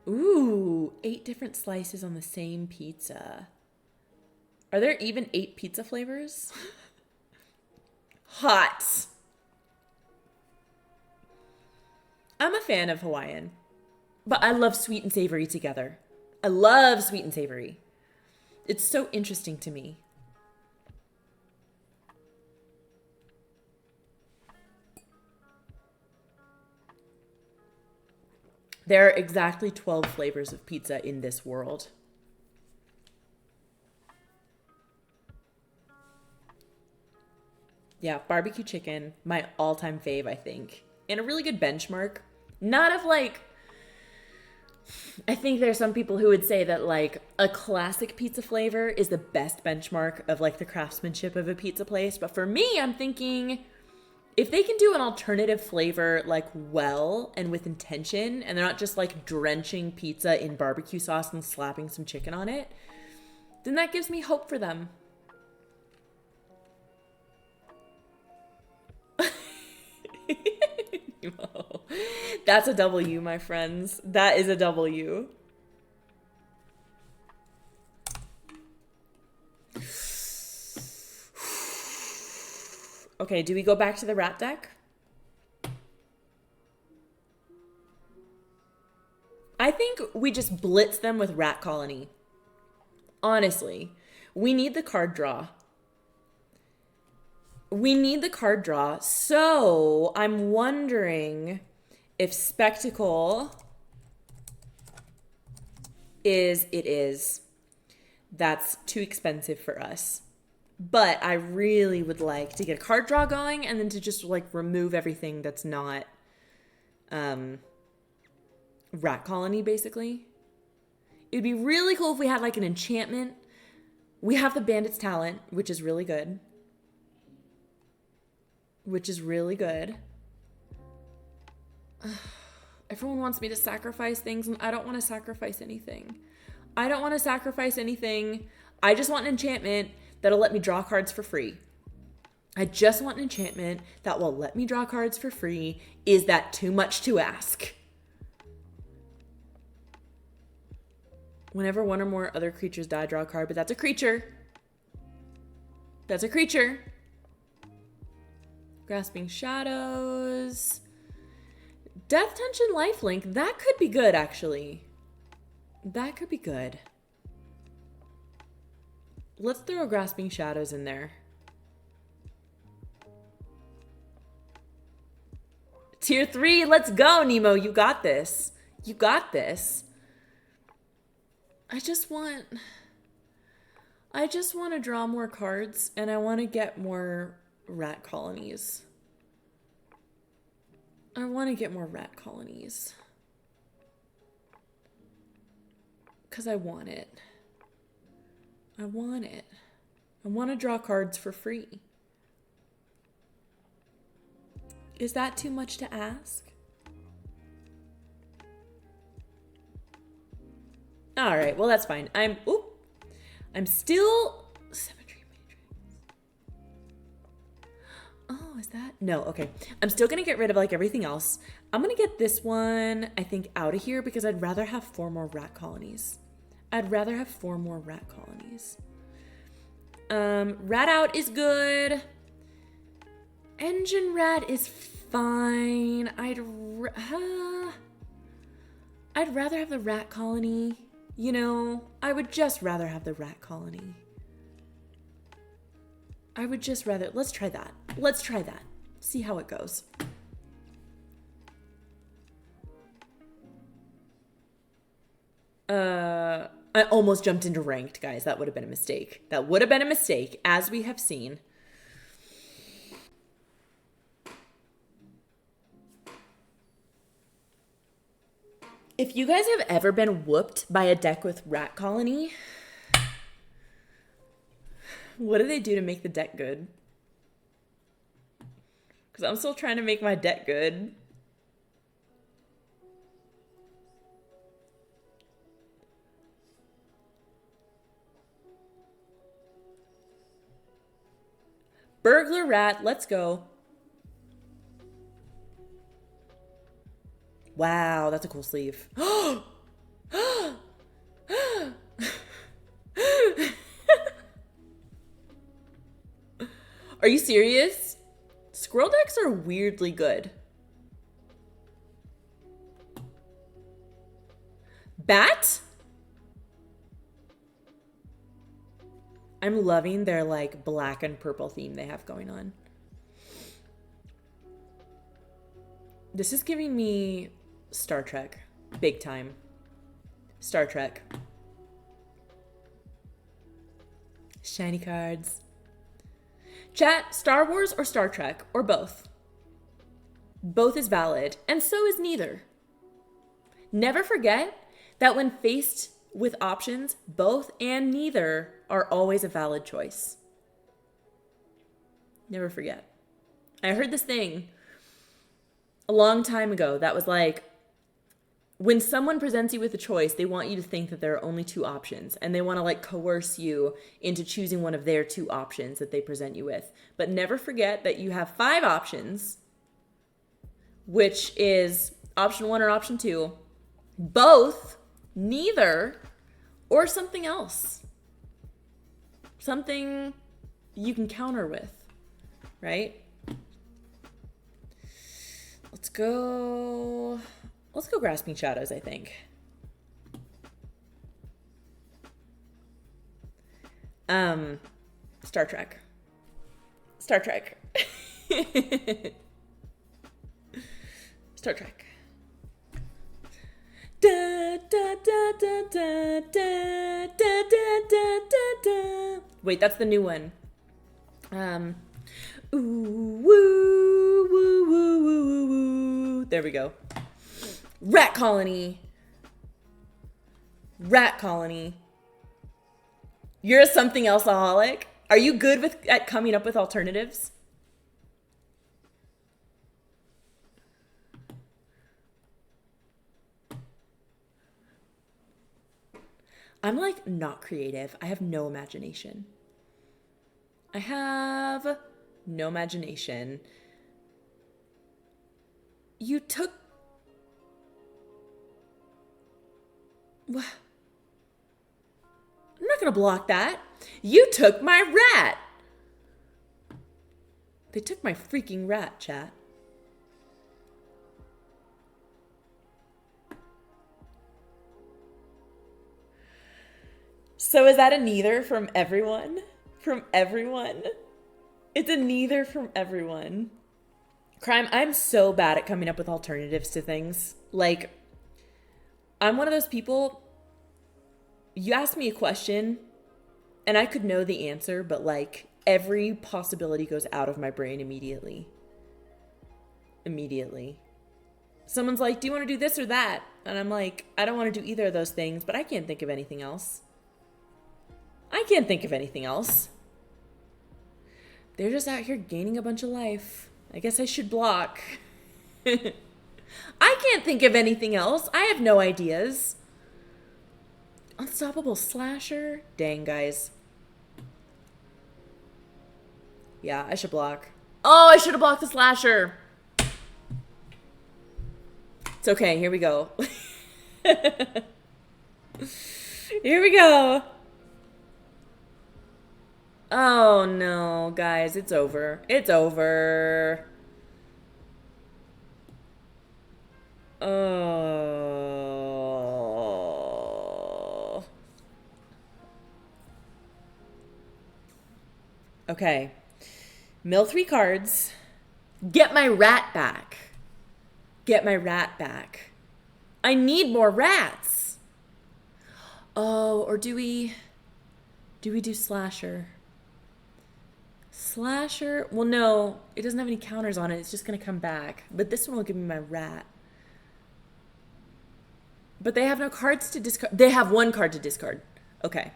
Ooh, 8 different slices on the same pizza. Are there even 8 pizza flavors? Hot. I'm a fan of Hawaiian, but I love sweet and savory together. I love sweet and savory. It's so interesting to me. There are exactly 12 flavors of pizza in this world. Yeah, barbecue chicken, my all-time fave, I think. And a really good benchmark. Not of like, I think there's some people who would say that like a classic pizza flavor is the best benchmark of like the craftsmanship of a pizza place. But for me, I'm thinking if they can do an alternative flavor like well and with intention, and they're not just like drenching pizza in barbecue sauce and slapping some chicken on it, then that gives me hope for them. That's a W, my friends. That is a W. Okay, do we go back to the rat deck? I think we just blitz them with Rat Colony. Honestly, we need the card draw. We need the card draw. So I'm wondering if Spectacle is. That's too expensive for us. But I really would like to get a card draw going and then to just like remove everything that's not Rat Colony, basically. It'd be really cool if we had like an enchantment. We have the Bandit's Talent, which is really good. Everyone wants me to sacrifice things, and I don't want to sacrifice anything. I just want an enchantment that'll let me draw cards for free. Is that too much to ask? Whenever one or more other creatures die, draw a card, but that's a creature. Grasping Shadows. Death Tension Lifelink. That could be good, actually. Let's throw Grasping Shadows in there. Tier 3, let's go, Nemo. You got this. I just want to draw more cards, and I want to get more rat colonies. Because I want it. I want to draw cards for free. Is that too much to ask? All right, well, that's fine. I'm still... Symmetry Matrix. Oh, is that? No, okay. I'm still going to get rid of, like, everything else. I'm going to get this one, I think, out of here because I'd rather have 4 more rat colonies. Rat out is good. Engine rat is fine. I'd rather have the rat colony. You know, I would just rather have the rat colony. Let's try that. See how it goes. I almost jumped into ranked, guys. That would have been a mistake. As we have seen. If you guys have ever been whooped by a deck with Rat Colony, what do they do to make the deck good? Because I'm still trying to make my deck good. Burglar Rat, let's go. Wow, that's a cool sleeve. Are you serious? Scroll decks are weirdly good. Bat? I'm loving their like black and purple theme they have going on. This is giving me Star Trek. Big time. Star Trek. Shiny cards. Chat, Star Wars or Star Trek, or both? Both is valid, and so is neither. Never forget that when faced with options, both and neither are always a valid choice. Never forget. I heard this thing a long time ago that was like, when someone presents you with a choice, they want you to think that there are only two options, and they want to like coerce you into choosing one of their two options that they present you with. But never forget that you have 5 options, which is option 1 or option 2, both, neither, or something else. Something you can counter with, right? Let's go Grasping Shadows, I think. Star Trek. Star Trek. Star Trek. Da, da, da, da, da, da, da, da, da, da. Wait, that's the new one. Ooh, woo, woo, woo, woo, woo, woo. There we go. Rat Colony. Rat Colony. You're a something else-aholic? Are you good at coming up with alternatives? I'm like not creative. I have no imagination. I have no imagination. You took... I'm not gonna block that. You took my rat. They took my freaking rat, chat. So is that a neither from everyone? From everyone? It's a neither from everyone. Crime, I'm so bad at coming up with alternatives to things. Like, I'm one of those people, you ask me a question and I could know the answer, but like every possibility goes out of my brain immediately. Immediately. Someone's like, do you want to do this or that? And I'm like, I don't want to do either of those things, but I can't think of anything else. I can't think of anything else. They're just out here gaining a bunch of life. I guess I should block. I can't think of anything else. I have no ideas. Unstoppable Slasher? Dang, guys. Yeah, I should block. Oh, I should have blocked the Slasher. It's okay. Here we go. Here we go. Oh, no, guys. It's over. It's over. Oh. Okay. Mill 3 cards. Get my rat back. Get my rat back. I need more rats. Oh, or do we do Slasher? Slasher? Well, no. It doesn't have any counters on it. It's just going to come back. But this one will give me my rat. But they have no cards to discard. They have 1 card to discard. Okay.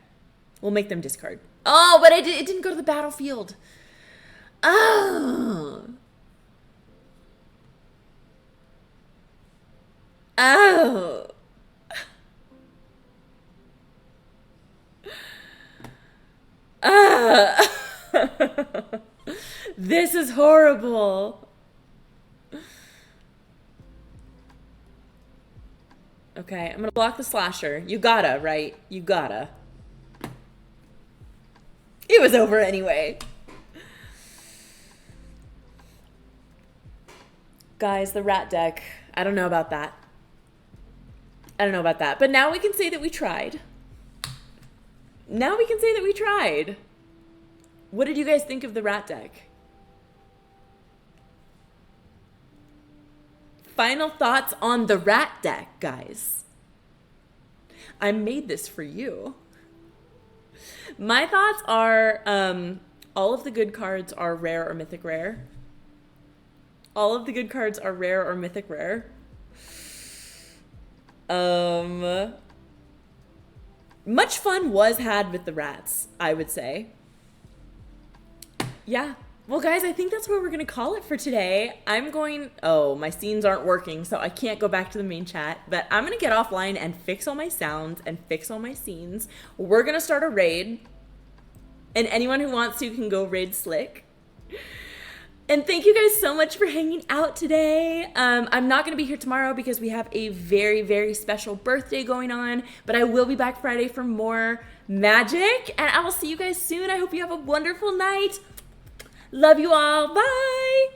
We'll make them discard. Oh, but it didn't go to the battlefield. Oh. Oh. This is horrible. Okay, I'm gonna block the slasher. You gotta, right? You gotta. It was over anyway. Guys, the rat deck. I don't know about that. I don't know about that. But now we can say that we tried. Now we can say that we tried. What did you guys think of the rat deck? Final thoughts on the rat deck, guys. I made this for you. My thoughts are all of the good cards are rare or mythic rare. All of the good cards are rare or mythic rare. Much fun was had with the rats, I would say. Yeah. Well, guys, I think that's where we're going to call it for today. Oh, my scenes aren't working, so I can't go back to the main chat, but I'm going to get offline and fix all my sounds and fix all my scenes. We're going to start a raid, and anyone who wants to can go raid Slick. And thank you guys so much for hanging out today. I'm not going to be here tomorrow because we have a very, very special birthday going on, but I will be back Friday for more magic, and I will see you guys soon. I hope you have a wonderful night. Love you all. Bye.